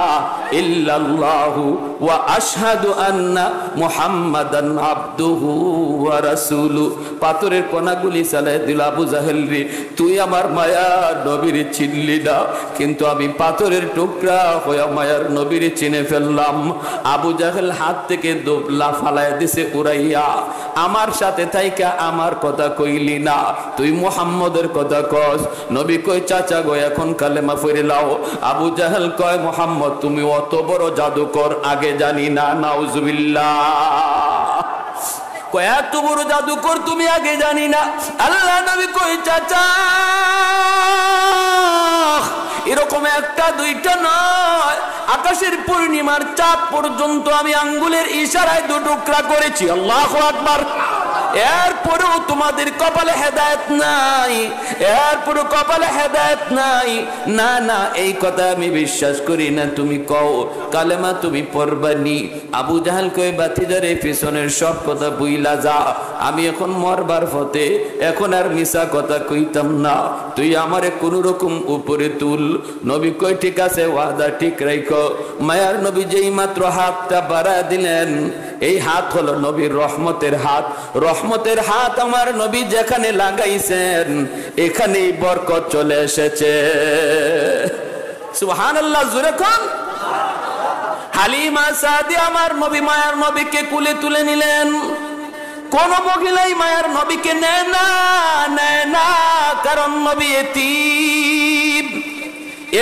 ইল্লাল্লাহু ওয়া আশহাদু আন্না মুহাম্মাদান আবদুহু ওয়া রাসূলুহু। পাথরের কণাগুলি চালায় দিল, আবু জাহেল রে, তুই আমার মায়ার নবীর চিনলি না, কিন্তু আমি পাথরের টুকরা হয়ে মায়ার নবীর চিনে ফেললাম। আবু জাহেল হাত থেকে দোবলা ফালায় দিছে উড়াইয়া, আমার সাথে থাইকা আমার কথা কইলি না, তুই মুহাম্মদের কথা কস। নবী কই, চাচা গো, এখন কালেমা পড়ে লাও। আবু জাহেল কয়, মুহাম্মদ তুমি অত বড় জাদুকর আগে জানি না। নাউজুবিল্লাহ। কয়, এত বড় জাদুকর তুমি আগে জানি না? আল্লাহ নবী কই, চাচা এরকম একটা দুইটা নয়, আকাশের পূর্ণিমার চাঁদ পর্যন্ত আমি আঙ্গুলের ইশারায় দুটুকরা করেছি। আল্লাহু আকবার। এরপরেও তোমাদের কপালে হেদায়েত নাই, এরপরেও কপালে হেদায়েত নাই। না না, এই কথা আমি বিশ্বাস করি না। তুমি কও কালেমা তুমি পড়বানি। আবু জাহেল কই, বাতিজারে পিছনের সব কথা বুইলা যা, আমি এখন মরবার পথে, এখন আর মিছা কথা কইতাম না, তুই আমারে কোন রকম উপরে তুল। নবী কই, ঠিক আছে, ওয়াদা ঠিক রাখো। মায়ার নবী যেই মাত্র হাতটা বাড়া দিলেন, এই হাত হলো নবীর রহমতের হাত। রহমতের হাত আমার নবী যেখানে লাগাইছেন এখানেই বরকত চলে এসেছে। সুবহানাল্লাহ, জোরে কোন। হালিমা সাদিয়া আমার নবী মায়ার নবীকে কুলে তুলে নিলেন। কোন মহিলাই মায়ার নবীকে নেয় না, নেয় না, কারণ নবী এতিম।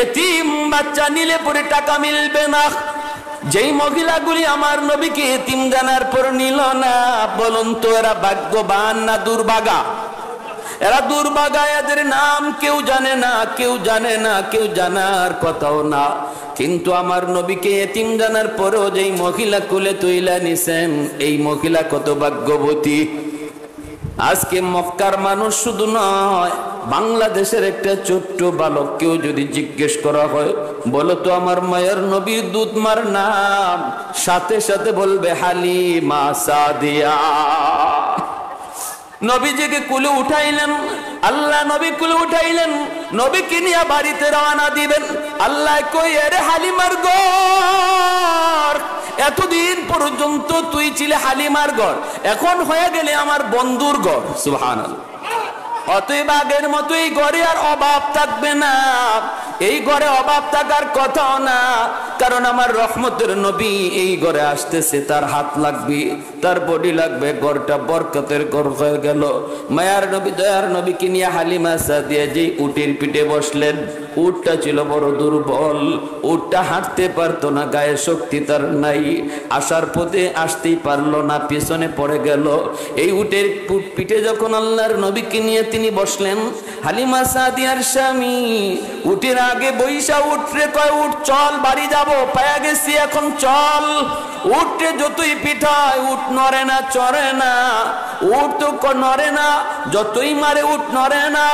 এতিম বাচ্চা নিলে পরে টাকা মিলবে না। যেই মহিলাগুলি আমার নবীকে এতিম জানার পর নিল না, বলুন তো এরা ভাগ্যবান না দুর্ভাগা? এরা দুর্ভাগা, এদের নাম কেউ জানে না, কেউ জানে না, কেউ জানার কথাও না। কিন্তু আমার নবীকে এতিম জানার পরেও যেই মহিলা কুলে তুইলা নিছেন, এই মহিলা কত ভাগ্যবতী। আজকে মক্কার মানুষ শুধু নয়, বাংলাদেশের একটা ছোট্ট বালককেও যদি জিজ্ঞেস করা হয়, বলো তো আমার মায়ের নবীর দুধমার নাম, সাথে সাথে বলবে হালিমা সাদিয়া। নবীজিকে কুলে উঠাইলেন, আল্লাহ নবী কুলে উঠাইলেন, নবীকে নিয়ে বাড়িতে রওনা দিবেন। আল্লাহ কই, আরে হালিমার ঘর, এতদিন পর্যন্ত তুই ছিলে হালিমার ঘর, এখন হয়ে গেলে আমার বন্ধুর ঘর। সুবহানাল্লাহ। অতএব আগের মতো এই ঘরে আর অভাব থাকবে না, এই ঘরে অভাব থাকার কথাও না, কারণ আমার রহমতের নবী এই ঘরে আসতেছে, তার হাত লাগবে, তার বডি লাগবে, ঘরটা বরকতের ঘর হয়ে গেল। মায়ার নবী দয়ার নবীকে নিয়ে হালিমা সাদিয়া যে উটের পিঠে বসলেন, উটটা ছিল বড় দুর্বল, উটটা হাঁটতে পারতো না, গায়ে শক্তি তার নাই, আসার পথে আসতেই পারলো না, পিছনে পড়ে গেল। এই উটের পিঠে যখন আল্লাহর নবীকে নিয়ে তিনি বসলেন, হালিমা সাদিয়ার স্বামী উটের আগে বৈশা উঠরে কয়, উঠ চল বাড়ি যাব, পায়া গেছি এখন চল। উঠে যতই পিঠায় উঠ নড়ে না, চড়ে না, উঠ তো নড়ে না, যতই মারে উঠ নড়ে না।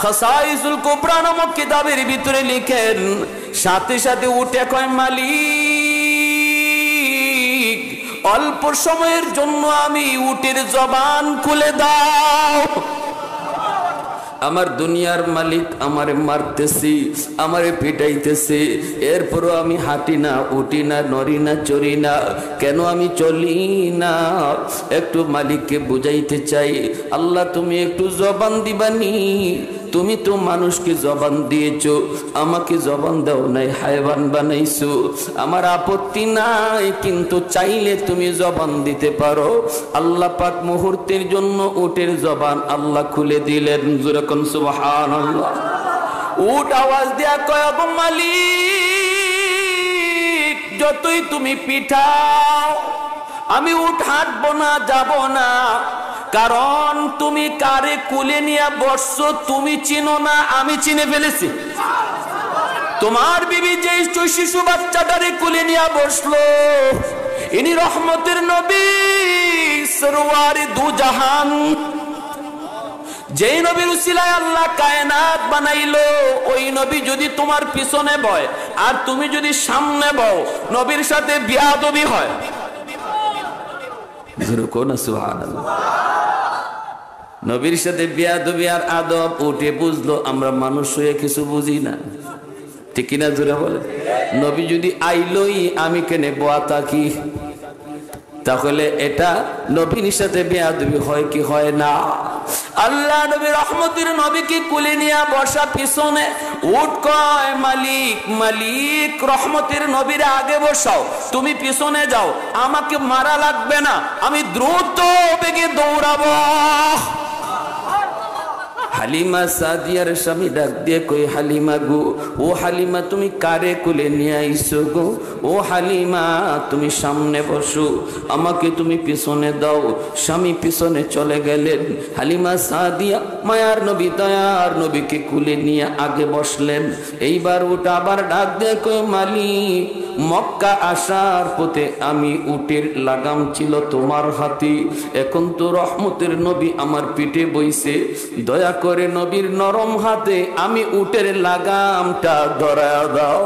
খাসাইসুল কুবরা নামক কিতাবের ভিতরে লিখেন, সাথে সাথে উঠে কয়, মালিক অল্প সময়ের জন্য আমি উটের জবান খুলে দাও। আমার দুনিয়ার মালিক আমারে মারতেছি, আমারে পিটাইতেছে, এরপরও আমি হাঁটি না, উঠি না, নড়ি না, চড়ি না, কেন আমি চলি না? একটু মালিককে বুঝাইতে চাই, আল্লাহ তুমি একটু জবান দিবানি, তুমি তো মানুষকে জবান দিয়েছো, আমাকে জবান দাও নাই, হায়ওয়ান বানাইছো। আমার আপত্তি নাই, কিন্তু চাইলে তুমি জবান দিতে পারো। আল্লাহ পাক মুহূর্তের জন্য উটের জবান আল্লাহ খুলে দিলেন। যেরকম সুবহানাল্লাহ। উট আওয়াজ দেয়া কয়, গো মালিক যতই তুমি পিঠাও আমি উট হাঁটবো না, যাব না, কারণ তুমি কারে কুলে নিয়ে বসছো তুমি চিনো না, আমি চিনে ফেলেছি। তোমার বিবি যে শিশু বাচ্চাটারে কুলে নিয়ে বসলো, ইনি রহমতের নবী, সরওয়ারে দু জাহান, যেই নবীর উসিলায় আল্লাহ কায়নাত বানাইলো, ওই নবী যদি তোমার পিছনে বয় আর তুমি যদি সামনে বও, নবীর সাথে বিয়াদবি হয়। নবীর সাথে বিয়াদবি আর আদব উঠে বুঝলো, আমরা মানুষ হয়ে কিছু বুঝি না, ঠিক কিনা জোরে বলে। নবী যদি আইলই আমি কেনে বোয়া থাকি, তাহলে এটা নবীর সাথে বেয়াদবি হয় কি হয় না? আল্লাহ নবী রহমতের নবীকে কুলে নিয়ে বসা, পিছনে উট কয়, মালিক মালিক রহমতের নবীর আগে বসাও, তুমি পিছনে যাও, আমাকে মারা লাগবে না, আমি দ্রুত বেগে দৌড়াবো। হালিমা সাদিয়ার স্বামী ডাক দিয়ে কই, হালিমা গো, ও হালিমা তুমি কারে কুলে নিয়ে আইছো গো? ও হালিমা তুমি সামনে বসো, আমাকে তুমি পিছনে দাও। স্বামী পিছনে চলে গেলেন, হালিমা সাদিয়া মায়ার নবী দয়ার নবীকে কুলে নিয়ে আগে বসলেন। এইবার ওটা আবার ডাক দিয়ে কই, মালিক মক্কা আসার পথে আমি উটের লাগাম ছিল তোমার হাতে, এখন তো রহমতের নবী আমার পিঠে বইছে, দয়া করে নবীর নরম হাতে আমি উটের লাগামটা ধরায়া দাও।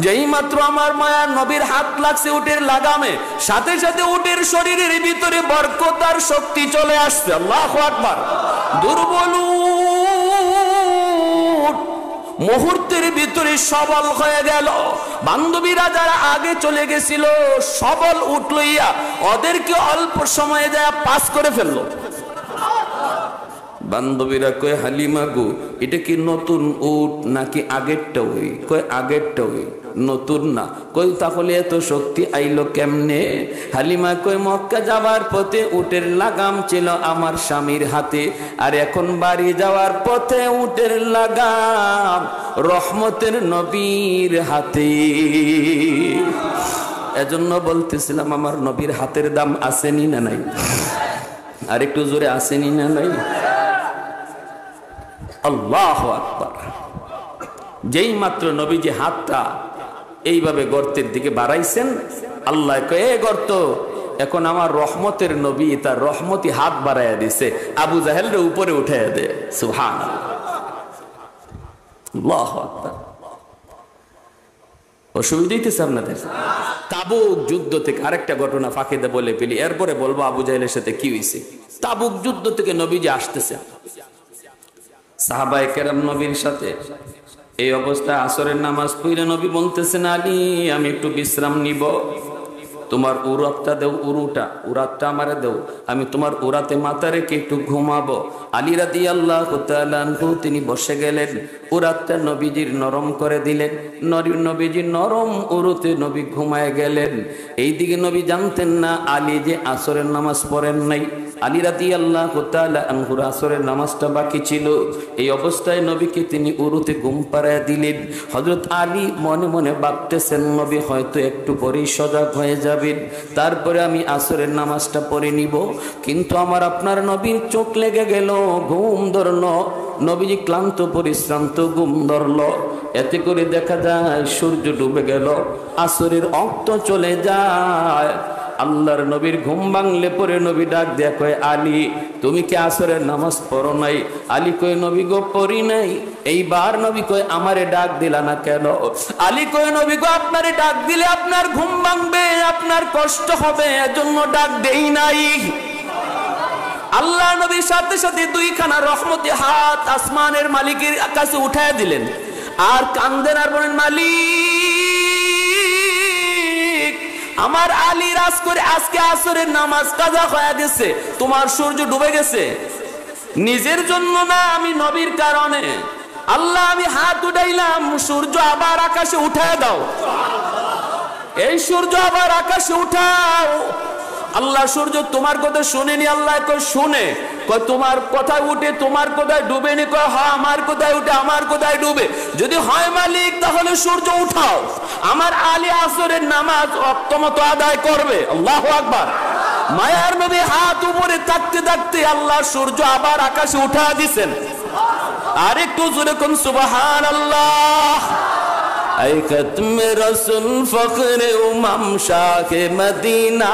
যেই মাত্র আমার মায়ার নবীর হাত লাগছে উটের লাগামে, সাথে সাথে উটের শরীরের ভিতরে বরকত আর শক্তি চলে আসছে। আল্লাহু আকবার। দুর্বল মুহূর্তের ভিতরে সবল হয়ে গেল। বান্ধবীরা যারা আগে চলে গেছিল সবল উট লইয়া ওদেরকে অল্প সময়ে যায় পাস করে ফেললো। বান্ধবীরা কয়, হালিমা গো এটা কি নতুন উট নাকি আগেরটা? ওই কয় আগেরটা, ওই নতুন না। কই তাহলে এত শক্তি আইলো কেমনে? হালিমা কয়, মক্কা যাওয়ার পথে উটের লাগাম ছিল আমার স্বামীর হাতে, আর এখন বাড়ি যাওয়ার পথে উটের লাগাম রহমতের নবীর হাতে। এজন্য বলতেছিলাম আমার নবীর হাতের দাম আসেনি না নাই? আর একটু জোরে আসেনি না নাই? আল্লাহু আকবার। যেই মাত্র নবীজি হাতটা এইভাবে গর্তের দিকে বাড়াইছেন, আল্লাহ কয়ে, এ গর্ত, এখন আমার রহমতের নবী তার রহমতি হাত বাড়াইয়া দিছে, আবু জাহেলরে উপরে উঠাইয়া দে। সুবহানাল্লাহ, আল্লাহু আকবার। অসুবিধা হইতেছে আপনাদের? তাবুক যুদ্ধ থেকে আরেকটা ঘটনা ফাঁকিতে বলে ফেলি, এরপরে বলবো আবু জাহেলের সাথে কি হয়েছে। তাবুক যুদ্ধ থেকে নবীজি আসতেছে, সাহাবায়ে কেরাম নবীর সাথে এই অবস্থায় আসরের নামাজ পড়ে নবী বলতেছেন, আলী আমি একটু বিশ্রাম নিব, তোমার উরাতটা দেও, উরাতটা আমারে দেও, আমি তোমার উরাতে মাথা রেখে একটু ঘুমাবো। আলী রাদিয়াল্লাহু তাআলা আনহু তিনি বসে গেলেন, উরাতটা নবীজির নরম করে দিলেন, নবীজি নরম উরুতে নবী ঘুমায় গেলেন। এইদিকে নবী জানতেন না আলী যে আসরের নামাজ পড়েন নাই। আলী রাদিয়াল্লাহু তাআলা আনহুর আসরের নামাজটা বাকি ছিল। এই অবস্থায় নবীকে তিনি উরুতে ঘুম পাড়ায় দিলেন। হযরত আলী মনে মনে ভাবতেছেন নবী হয়তো একটু পরেই সজাগ হয়ে যাবেন, তারপরে আমি আসরের নামাজটা পড়ে নিব। কিন্তু আমার আপনার নবীর চোখ লেগে গেল, ঘুম ধরলো, নবীজি ক্লান্ত পরিশ্রান্ত ঘুম ধরলো। এতে করে দেখা যায় সূর্য ডুবে গেল, আসরের ওয়াক্ত চলে যায়। আল্লাহর নবীর ঘুম ভাঙলে পরে নবী ডাক দেয়া কয়, আলী তুমি কি আসরের নামাজ পড়ো নাই? আলী কয়, নবী গো পড়ি নাই। এইবার নবী কয়, আমারে ডাক দিলা না কেন? আলী কয়, নবী গো আপনারে ডাক দিলে আপনার ঘুম ভাঙবে, আপনার কষ্ট হবে, এজন্য ডাক দেই নাই। আল্লাহ নবীর সাথে সাথে দুইখানা রহমতি হাত আসমানের মালিকের কাছে উঠায় দিলেন, আর কান্দেন আর বলেন, মালিক আমার আলী রাজ করে আজকে আসরের নামাজ কাজা হয়ে গেছে, তোমার সূর্য ডুবে গেছে। নিজের জন্য না, আমি নবীর কারণে। আল্লাহ আমি হাত উঠাইলাম, সূর্য আবার আকাশে উঠায় দাও, এই সূর্য আবার আকাশে উঠাও। আল্লাহ সূর্য তোমার কথা শুনেনি? আল্লাহ কয় শুনে। কয় তোমার কোথায় উঠে তোমার কোথায় ডুবে নি? কয় হ্যাঁ আমার কোথায় উঠে আমার কোথায় ডুবে। যদি হয় মালিক তাহলে সূর্য উঠাও, আমার আলী আসরের নামাজ অক্তমত আদায় করবে। আল্লাহু আকবার। মায়ার নবী হাত উপরে থাকতে থাকতে আল্লাহ সূর্য আবার আকাশে উঠা দিছেন। আর একটু জোরে কোন সুবহানাল্লাহ। ऐ खत्म रसूल फख्र उमम शाह मदीना,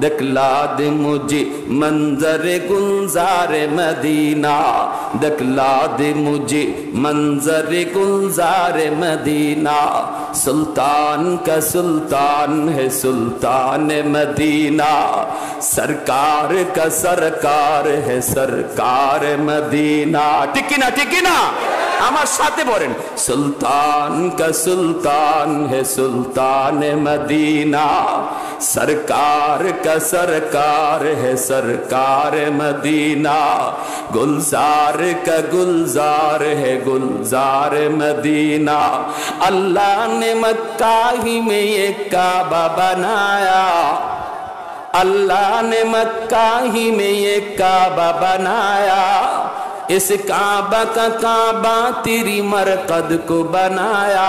दिखला दे मुझे मंजर गुलजार मदीना, दिखला दे मुझे मंजर गुलजार मदीना। सुल्तान का सुल्तान है सुल्तान मदीना, सरकार का सरकार है सरकार मदीना। ठीक ना, ठीक ना? আমার সাথে বলেন, সুলতান কা সুলতান হে সুলতান মদিনা, সরকার কা সরকার হে সরকার মদিনা, গুলজার কা গুলজার হে গুলজার মদিনা। अल्लाह ने मक्का ही में ये काबा बनाया, अल्लाह ने मक्का ही में ये काबा बनाया, इस काबा का काबा तेरी मरकद को बनाया,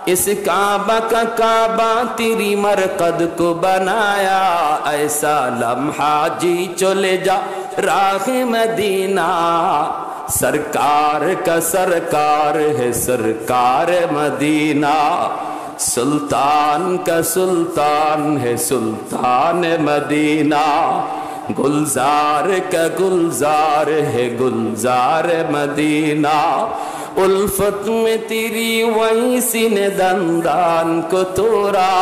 इस काबा का काबा तेरी मरकद को बनाया। ऐसा लम्हा जी चले जा राह मदीना, सरकार का सरकार है सरकार मदीना, सुल्तान का सुल्तान है सुल्तान मदीना, गुलजार का गुलजार है गुलजार मदीना। उल्फत में तेरी वही सीने दंदान को तोड़ा,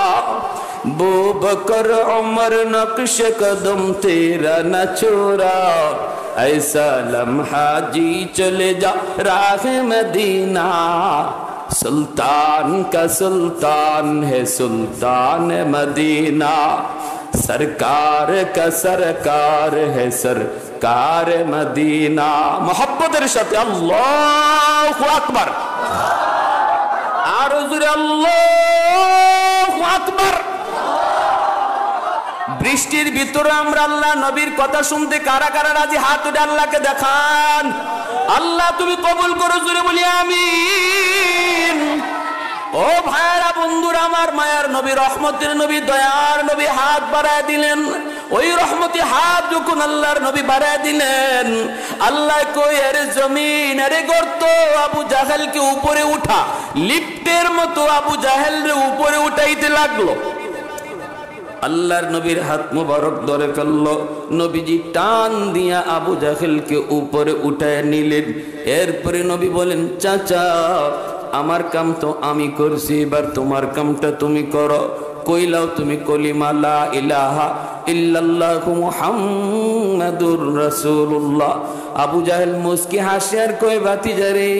बू बकर उमर नक्श कदम तेरा न छोड़ा। ऐसा लम्हा जी चले जा राह मदीना, सुल्तान का सुल्तान है सुल्तान मदीना, सरकार का सरकार है सरकार मदीना। मोहब्बतेर साथे अल्लाहु আকবার, আর জোরে আল্লাহু আকবার। বৃষ্টির ভিতরে আমরা আল্লাহ নবীর কথা শুনতে কারা কারা রাজি? হাত উঠে আল্লাহকে দেখান। আল্লাহ তুমি কবুল করো, জোরে বলি আমিন। ও ভাইরা বন্ধুরা আমার, মায়ার নবী রহমতের নবী দয়ার নবী হাত বাড়ায় দিলেন। ওই রহমতি হাত যখন আল্লাহর নবী বাড়ায় দিলেন, আল্লাহ কই আরে জমিন, আরে গর্ত, আবু জাহেলকে উপরে উঠা। লিফটের মতো আবু জাহেলরে উপরে উঠাইতে লাগলো। আল্লাহর নবীর হাত মুবারক ধরে ফেললো, নবীজি টান দিয়া আবু জাহেলকে উপরে উঠায় নিলেন। এরপরে নবী বলেন, চাচা আমার কাম তো আমি করছি, এবার তোমার কামটা তুমি করো। কইলাও তুমি কলিমা লা ইলাহা ইল্লাল্লাহু মুহাম্মাদুর রাসূলুল্লাহ। আবু জাহেল মুস্কি হাসে আর কয়, ভাতিজা রে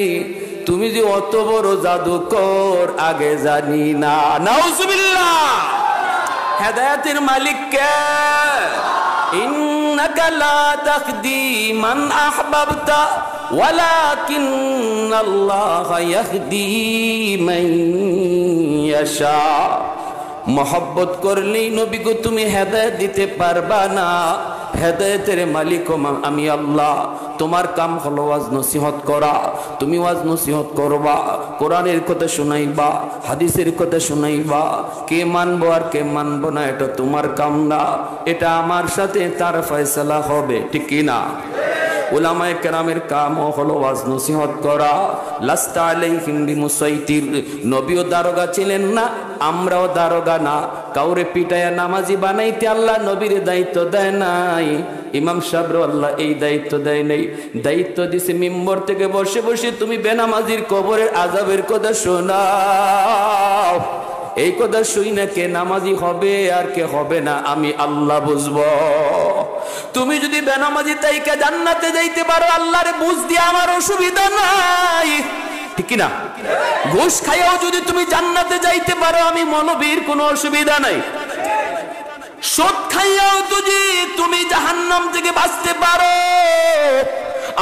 তুমি যে অত বড় জাদুকর আগে জানি না। নাউজুবিল্লাহ। হেদায়েতের মালিক কে? ইন্নাকা লা তাহদি মান আহবাবতা ওয়ালাকিন্নাল্লাহা ইয়াহদি মান ইয়াশা। মহব্বত করলেই নবী গো তুমি হেদায়েত দিতে পারবা না। হেদায়েতের মালিক আমি আল্লাহ। তোমার কাম হলো ওয়াজ নসিহত করা। তুমি ওয়াজ নসিহত করবা, কোরআনের কথা শুনাইবা, হাদিসের কথা শুনাইবা। কে মানবো আর কে মানবো না এটা তোমার কাম না, এটা আমার সাথে তার ফয়সালা হবে, ঠিক কি না? উলামায়ে কেরামের কাম হলো ওয়াজ নসিহত করা। লাস্তা আলাইহিম বিমুসাইতির। নবীও দারোগা ছিলেন না, আমরাও দারোগা না। কাউরে পিটায়া নামাজি বানাইতে আল্লাহ নবীর দায়িত্ব দেয় নাই, ইমাম সাহেব আল্লাহ এই দায়িত্ব দেয় নাই। দায়িত্ব দিছে মিম্বর থেকে বসে বসে তুমি বেনামাজির কবরের আযাবের কথা শোনাও। এই কথা শুই না কে নামাজি হবে আর কে হবে না আমি আল্লাহ বুঝবো। তুমি যদি বেনামাজি তাইকে জান্নাতে যাইতে পারো আল্লাহরে বুঝ দিয়ে আমার অসুবিধা নাই, ঠিক না? ঘুষ খাইয়াও যদি তুমি জান্নাতে যাইতে পারো আমি মৌলবীর কোনো অসুবিধা নাই। সুদ খাইয়াও যদি তুমি জাহান্নাম থেকে বাঁচতে পারো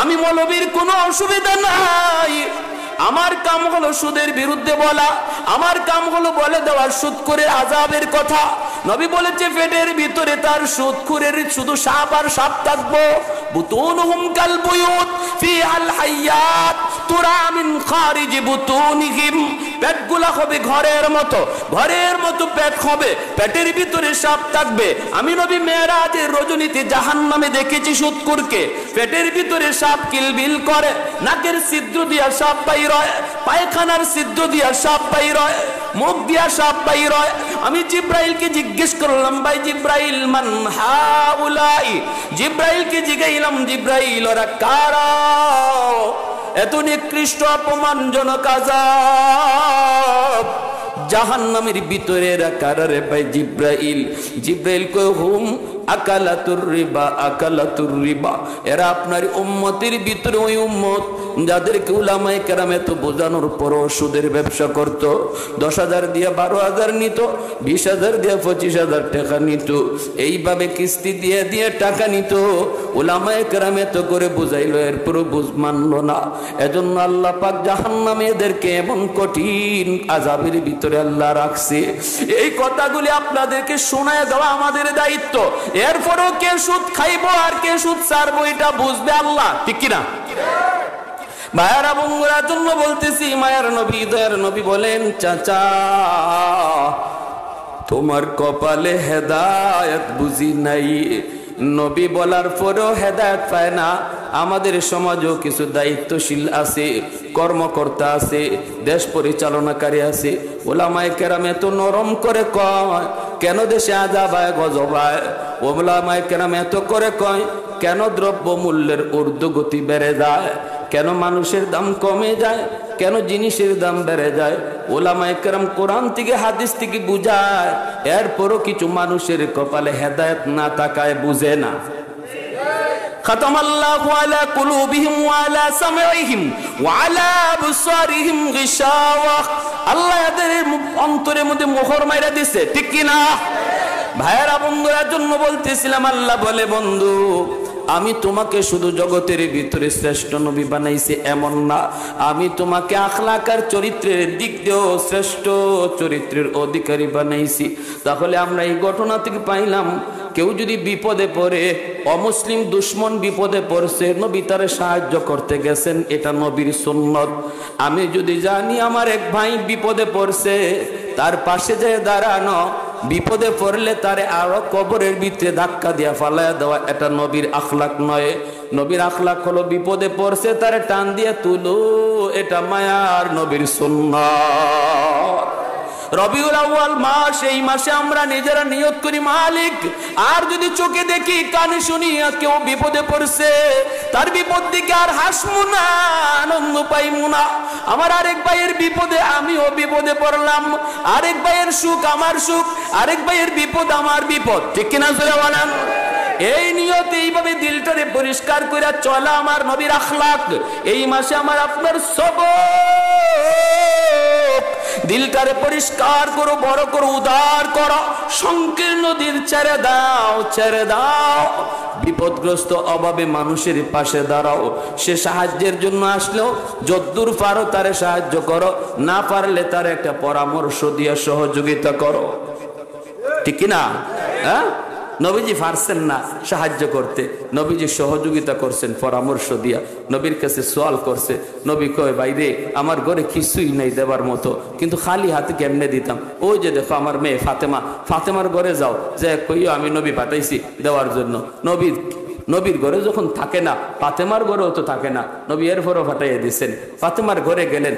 আমি মৌলবীর কোনো অসুবিধা নাই। আমার কাম হলো সুদের বিরুদ্ধে বলা, আমার কাম হলো বলে দেওয়ার সুদখোরের আযাবের কথা। নবী বলেছে পেটের ভিতরে তার সুদখোরের শুধু সাপ আর সাপ থাকবো। বুতুনহুম কাল বুয়ুত ফিহাল হায়াত তুরা মিন খারিজি বুতুনিহিম। পেটগুলা হবে ঘরের মতো, ঘরের মতো পেট হবে, পেটের ভিতরে সাপ থাকবে। আমি নবী মেরাজের রজনীতে জাহান্নামে দেখেছি সুদখোরকে, পেটের ভিতরে সাপ কিলবিল করে, নাকের ছিদ্র দিয়া সাপ বাইর হয়, পায়খানার ছিদ্র দিয়া সাপ বাইর হয়, মুখ দিয়া সাপ বাইর হয়। আমি জিব্রাইলকে জিজ্ঞেস করলাম, ভাই জিব্রাইল মান হাউলাই? জিব্রাইলকে জিগাইলাম, জিব্রাইল ওরা কারা? এত নিকৃষ্ট অপমানজনক আযাব জাহান্নামের ভিতরে কারা রে ভাই জিব্রাইল? জিব্রাইল কয় হুম আকালাতুর রিবা, আকালাতুর রিবা। এরা আপনার উম্মতের ভিতরে ওই উম্মত যাদেরকে উলামায়ে কেরামে তো বোঝানোর পরও সুদের ব্যবসা করত। 10,000 দিয়ে 12,000 নিত, 20,000 দিয়ে 25,000 টাকা নিত, এইভাবে কিস্তি দিয়ে দিয়ে টাকা নিত। উলামায়ে কেরামে তো করে বুঝাইলো, এরপরও বুঝ মানলো না। এজন্য আল্লাহ পাক জাহান্নামে এদেরকে এমন কঠিন আযাবের ভিতরে আল্লাহ রাখছে। এই কথাগুলি আপনাদেরকে শোনায় দেওয়া আমাদের দায়িত্ব। এরপরও কে সুদ খাইবো আর কে সুদ ছাড়বো এটা বুঝবে আল্লাহ, ঠিক কিনা? ভাইয়ারা বন্ধুরা জন্য বলতেছি, মায়ার নবী দয়ার নবী বলেন, চাচা তোমার কপালে হেদায়েত বুঝি নাই। নবী বলার পরেও হেদায়েত পায় না। আমাদের সমাজেও কিছু দায়িত্বশীল আছে, কর্মকর্তা আছে, দেশ পরিচালনাকারী আছে। ওলামায়ে কেরাম এত নরম করে কয় কেন দেশে আযাব হয় গজব হয়? ওলামায়ে কেরাম এত করে কয় কেন দ্রব্য মূল্যের ঊর্ধ্বগতি বেড়ে যায়, কেন মানুষের দাম কমে যায়, কেন জিনিসের দাম বেড়ে যায়। ওলামায়ে কেরাম কোরআন থেকে হাদিস থেকে বুঝায়, এরপরও কিছু মানুষের কপালে হেদায়েত না তাকায় বুঝে না। খাতামাল্লাহু আলা কুলুবিহিম ওয়া আলা সামঈহিম ওয়া আলা আবসারিহিম গিশাওয়া। আল্লাহ এদের অন্তরের মধ্যে মোহর মাইরা দিছে, ঠিক কি না? ভাইয়েরা বন্ধুরা জন্য বলতেছিলাম, আল্লাহ বলে বন্ধু আমি তোমাকে শুধু জগতের ভিতরে শ্রেষ্ঠ নবী বানাইছি এমন না, আমি তোমাকে আখলাক আর চরিত্রের দিক দিয়েও শ্রেষ্ঠ চরিত্রের অধিকারী বানাইছি। তাহলে আমরা এই ঘটনা থেকে পাইলাম, কেউ যদি বিপদে পড়ে, অমুসলিম দুশ্মন বিপদে পড়ছে, নবী তারে সাহায্য করতে গেছেন, এটা নবীর সুন্নত। আমি যদি জানি আমার এক ভাই বিপদে পড়ছে, তার পাশে যেয়ে দাঁড়ানো, বিপদে পড়লে তারে আরো কবরের ভিতরে ধাক্কা দিয়া ফালায়া দেওয়া, এটা নবীর আখলাক নয়। নবীর আখলাক হলো বিপদে পড়ছে তারে টান দিয়ে তুলো, এটা মায়ার নবীর সুন্নাত। রবিউল আউয়াল মাস, এই মাসে আমরা নিজেরা নিয়ত করি মালিক, আর যদি চোখে দেখি কানে শুনি কেউ বিপদে পড়ছে, তার বিপদ দিকে আর হাসমু না, আনন্দ পাইমু না। আমার আরেক ভাইয়ের বিপদে আমিও বিপদে পড়লাম, আরেক ভাইয়ের সুখ আমার সুখ, আরেক ভাইয়ের বিপদ আমার বিপদ, ঠিক কিনা জোরে বলেন? এই নিয়তে এইভাবে দিলটারে পরিষ্কার করে চলা আমার নবীর আখলাক। এই মাসে আমার আপনার সবক, দিলটারে পরিষ্কার করো, বড় করো, উদার করো, সংকীর্ণ দিল ছেড়ে দাও, ছেড়ে দাও। বিপদগ্রস্ত অভাবে মানুষের পাশে দাঁড়াও। সে সাহায্যের জন্য আসলেও যদ্দূর পারো তারে সাহায্য করো, না পারলে তার একটা পরামর্শ দিয়ে সহযোগিতা করো, ঠিক না? হ্যাঁ, নবীজি পারছেন না সাহায্য করতে, নবীজি সহযোগিতা করছেন পরামর্শ দিয়া। নবীর কাছে সওয়াল করছে, নবী কয় বাইরে আমার ঘরে কিছুই নাই দেবার মতো, কিন্তু খালি হাতে কেমনে দিতাম? ওই যে দেখো আমার মেয়ে ফাতেমা, ফাতেমার ঘরে যাও, যে কইও আমি নবী পাঠাইছি দেওয়ার জন্য। নবীর ঘরে যখন থাকে না, ফাতেমার ঘরেও তো থাকে না, নবী এরপরও পাঠাইয়া দিচ্ছেন। ফাতেমার ঘরে গেলেন,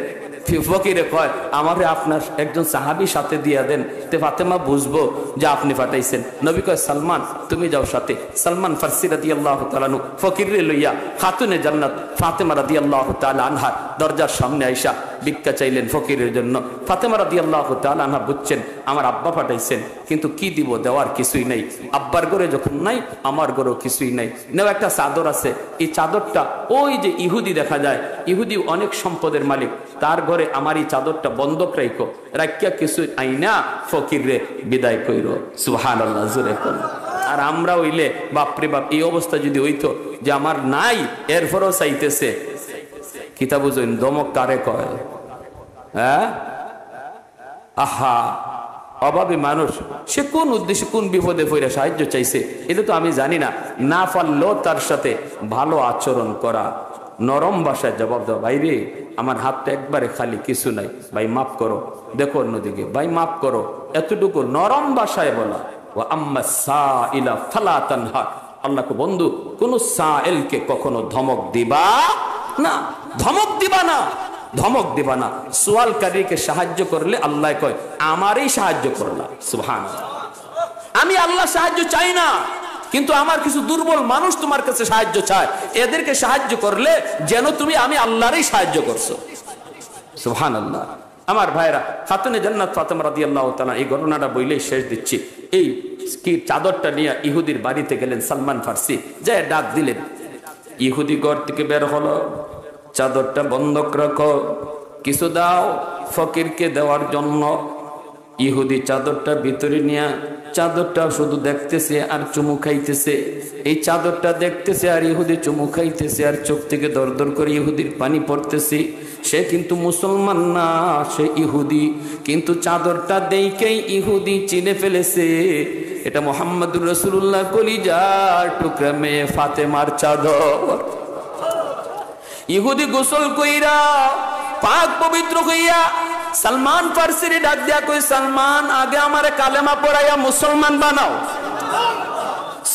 ফকিরে কয় আমারে আপনার একজন সাহাবী সাথে দিয়া দেন, তে ফাতেমা বুঝবো যে আপনি পাঠাইছেন। নবী কয় সালমান তুমি যাও সাথে। সালমান ফারসি রাদিয়াল্লাহু তাআলা আনহু ফকিরে লইয়া খাতুনে জান্নাত ফাতেমা রাদিয়াল্লাহু তাআলা আনহা দরজার সামনে আইসা ভিক্ষা চাইলেন ফকিরের জন্য। ফাতেমা রাদিয়াল্লাহু তাআলা আনহা বুঝছেন আমার আব্বা পাঠাইছেন, কিন্তু কি দিব, দেওয়ার কিছুই নাই। আব্বার ঘরে যখন নাই, আমার ঘরেও কিছুই নাই। নেও একটা চাদর আছে, এই চাদরটা ওই যে ইহুদি দেখা যায়, ইহুদি অনেক সম্পদের মালিক, তার ঘরে আমার এই চাদরটা বন্ধক রাখো, রাখিয়া কিছু আইনা ফকির রে বিদায় কইরো। সুবহানাল্লাহ, জোরে কোন। আর আমরা হইলে বাপরে বাপ, এই অবস্থা যদি হইতো যে আমার নাই এরপরও চাইতেছে, কিতাব বুঝুন দমক কারে কয়? হ্যাঁ, আহা, অভাবী মানুষ সে কোন উদ্দেশ্যে কোন বিপদে পড়ে সাহায্য চাইছে এটা তো আমি জানি না। না পারলেও তার সাথে ভালো আচরণ করা, নরম ভাষায় জবাব দেওয়া, ভাই রে আমার হাতটা একবারে খালি, কিছু নাই, ভাই মাফ করো, দেখো অন্যদিকে, ভাই মাফ করো, এতটুকু নরম ভাষায় বলা। ও আম্মা সাইলা ফালা তানহার, আল্লাহকে বন্ধু কোন সাইলকে কখনো ধমক দিবা না, ধমক দিবা না, ধমক দিবা না। সোয়ালকারীকে সাহায্য করলে আল্লাহ কয় আমারই সাহায্য করলাম। সুবহানাল্লাহ, আমি আল্লাহ সাহায্য চাই না, কিন্তু আমার কিছু দুর্বল মানুষ তোমার কাছে সাহায্য চায়, এদেরকে সাহায্য করলে যেন তুমি আমি আল্লাহরই সাহায্য করছো। সুবহানাল্লাহ। আমার ভাইরা, খাতুনে জান্নাত ফাতেমা রাদিয়াল্লাহু তাআলা এই ঘটনাটা বইলেই শেষ দিচ্ছি। এই কি চাদরটা নিয়ে ইহুদির বাড়িতে গেলেন সালমান ফারসি, যে ডাক দিলেন, ইহুদি ঘর থেকে বের হলো, চাদরটা বন্ধক রাখো, কিছু দাও ফকিরকে দেওয়ার জন্য। ইহুদি চাদরটা ভিতরে নিয়ে চাদরটা শুধু দেখতেছে আর চুমু খাইতেছে। এই চাদরটা দেখতেছে আর ইহুদি চুমু খাইতেছে, আর চোখ থেকে দর দর করে ইহুদির পানি পড়তেছে। সে কিন্তু মুসলমান না, সে ইহুদি, কিন্তু চাদরটা দেখেই ইহুদি চিনে ফেলেছে এটা মুহাম্মদুর রাসূলুল্লাহ কলিজার টুকরা মেয়ে ফাতেমার চাদর। ইহুদি গোসল কইরা পাক পবিত্র হইয়া সালমান ফারসির ডাক দিয়া কই, সালমান আগে আমারে কালেমা পড়াইয়া মুসলমান বানাও।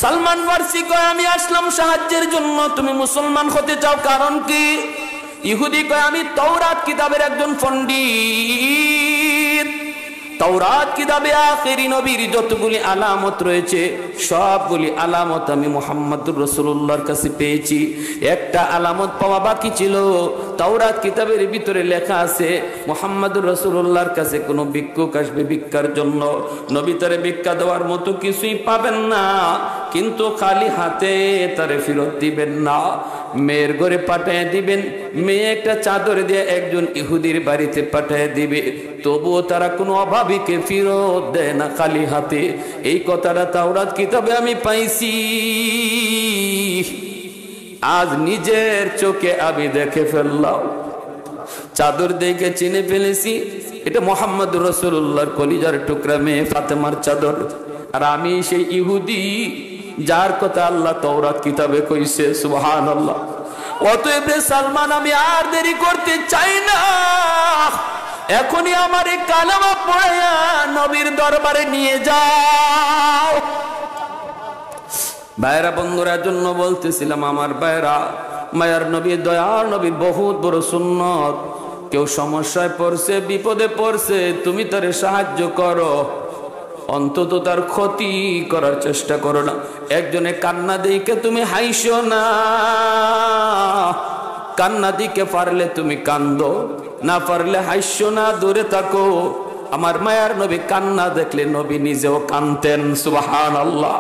সালমান ফারসি কয় আমি আসলাম সাহায্যের জন্য, তুমি মুসলমান হতে চাও, কারণ কি? ইহুদি কয় আমি তাওরাত কিতাবের একজন পণ্ডিত, তাওরাত কিতাবে আখেরি নবীর যতগুলি আলামত রয়েছে সবগুলি আলামত আমি মুহাম্মদুর রাসূলুল্লাহর কাছে পেয়েছি। একটা আলামত পাওয়া বাকি ছিল, তাওরাত কিতাবের ভিতরে লেখা আছে মুহাম্মদুর রাসূলুল্লাহর কাছে কোনো ভিক্ষুক আসবে ভিক্ষার জন্য, নবী তারে ভিক্ষা দেওয়ার মতো কিছুই পাবেন না, কিন্তু খালি হাতে তারে ফেরত দিবেন না, মেয়ের ঘরে পাঠিয়ে দিবেন, মেয়ে একটা চাদর দিয়ে একজন ইহুদির বাড়িতে পাঠিয়ে দিবে, তবুও তারা কোনো অভাবীকে ফেরত দেয় না খালি হাতে। এই কথাটা তাওরাত কিতাবে আমি পাইছি, আজ নিজের চোখে আমি দেখে ফেললাম, চাদর দেখে চিনে ফেলেছি এটা মুহাম্মদুর রাসূলুল্লাহর কলিজার টুকরা মেয়ে ফাতেমার চাদর। আর আমি সেই ইহুদি যার কথা আল্লাহ তাওরাত কিতাবে কইছে। সুবহানাল্লাহ। অতএব সালমান আমি আর দেরি করতে চাই না, এখনই আমার এই কালেমা পড়াইয়া নবীর দরবারে নিয়ে যাও। ভাইরা বন্ধুরা জন্য বলতেছিলাম, আমার ভাইরা, মায়ার নবী দয়ার নবীর বহুত বড় সুন্নত, কেউ সমস্যায় পড়ছে বিপদে পড়ছে তুমি তারে সাহায্য করো, অন্তত তার ক্ষতি করার চেষ্টা করো না। একজনে কান্না দিকে তুমি হাইসো না, কান্না দিকে পারলে তুমি কান্দো, না পারলে হাইসো না, দূরে থাকো। আমার মায়ার নবী কান্না দেখলে নবী নিজেও কানতেন। সুবহানাল্লাহ।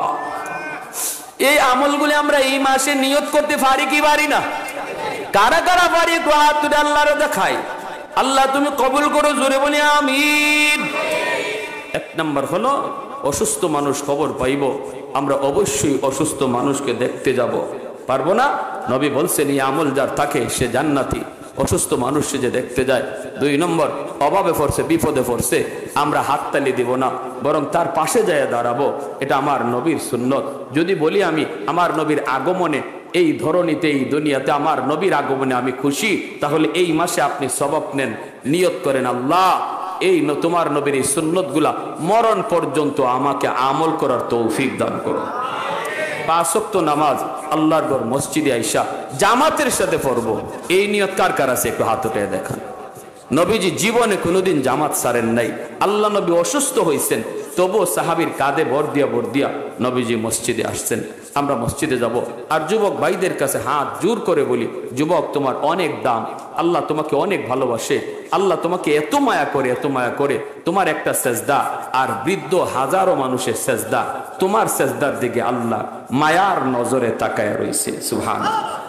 এই আমলগুলি আমরা এই মাসে নিয়ত করতে পারি কি পারি না? কারা কারা পারি একটু হাত তুলে আল্লাহরে দেখাই। আল্লাহ তুমি কবুল করো, জোরে বলি আমিন। এক নাম্বার হলো অসুস্থ মানুষ খবর পাইব, আমরা অবশ্যই অসুস্থ মানুষকে দেখতে যাব। পারবো না? নবী বলছেন এই আমল যার থাকে সে জান্নাতি। অসুস্থ মানুষ সে যে দেখতে যায়। 2 নম্বর, অভাবে পড়ছে, বিপদে পড়ছে, আমরা হাততালি দিব না, বরং তার পাশে যায় দাঁড়াবো। এটা আমার নবীর সুন্নত। যদি বলি আমি আমার নবীর আগমনে এই ধরনীতে এই দুনিয়াতে আমার নবীর আগমনে আমি খুশি, তাহলে এই মাসে আপনি সওয়াব নেন, নিয়ত করেন আল্লাহ এই তোমার নবীর এই সুন্নতগুলা মরণ পর্যন্ত আমাকে আমল করার তৌফিক দান করো। 5 ওয়াক্ত নামাজ আল্লাহর ঘর মসজিদে আইসা জামাতের সাথে পড়বো, এই নিয়ত কার কার আছে একটু হাত উঠিয়ে দেখান। নবীজি জীবনে কোনোদিন জামাত ছাড়েন নাই। আল্লাহ নবী অসুস্থ হয়েছেন, তবুও সাহাবীর কাঁধে ভর দিয়া নবীজি মসজিদে আসছেন। আমরা মসজিদে যাব। আর যুবক ভাইদের কাছে হাত জোর করে বলি, যুবক তোমার অনেক দাম, আল্লাহ তোমাকে অনেক ভালোবাসে, আল্লাহ তোমাকে এত মায়া করে, তোমার একটা সেজদা আর বৃদ্ধ হাজারো মানুষের সেজদা, তোমার সেজদার দিকে আল্লাহ মায়ার নজরে তাকায় রয়েছে। সুবহানাল্লাহ।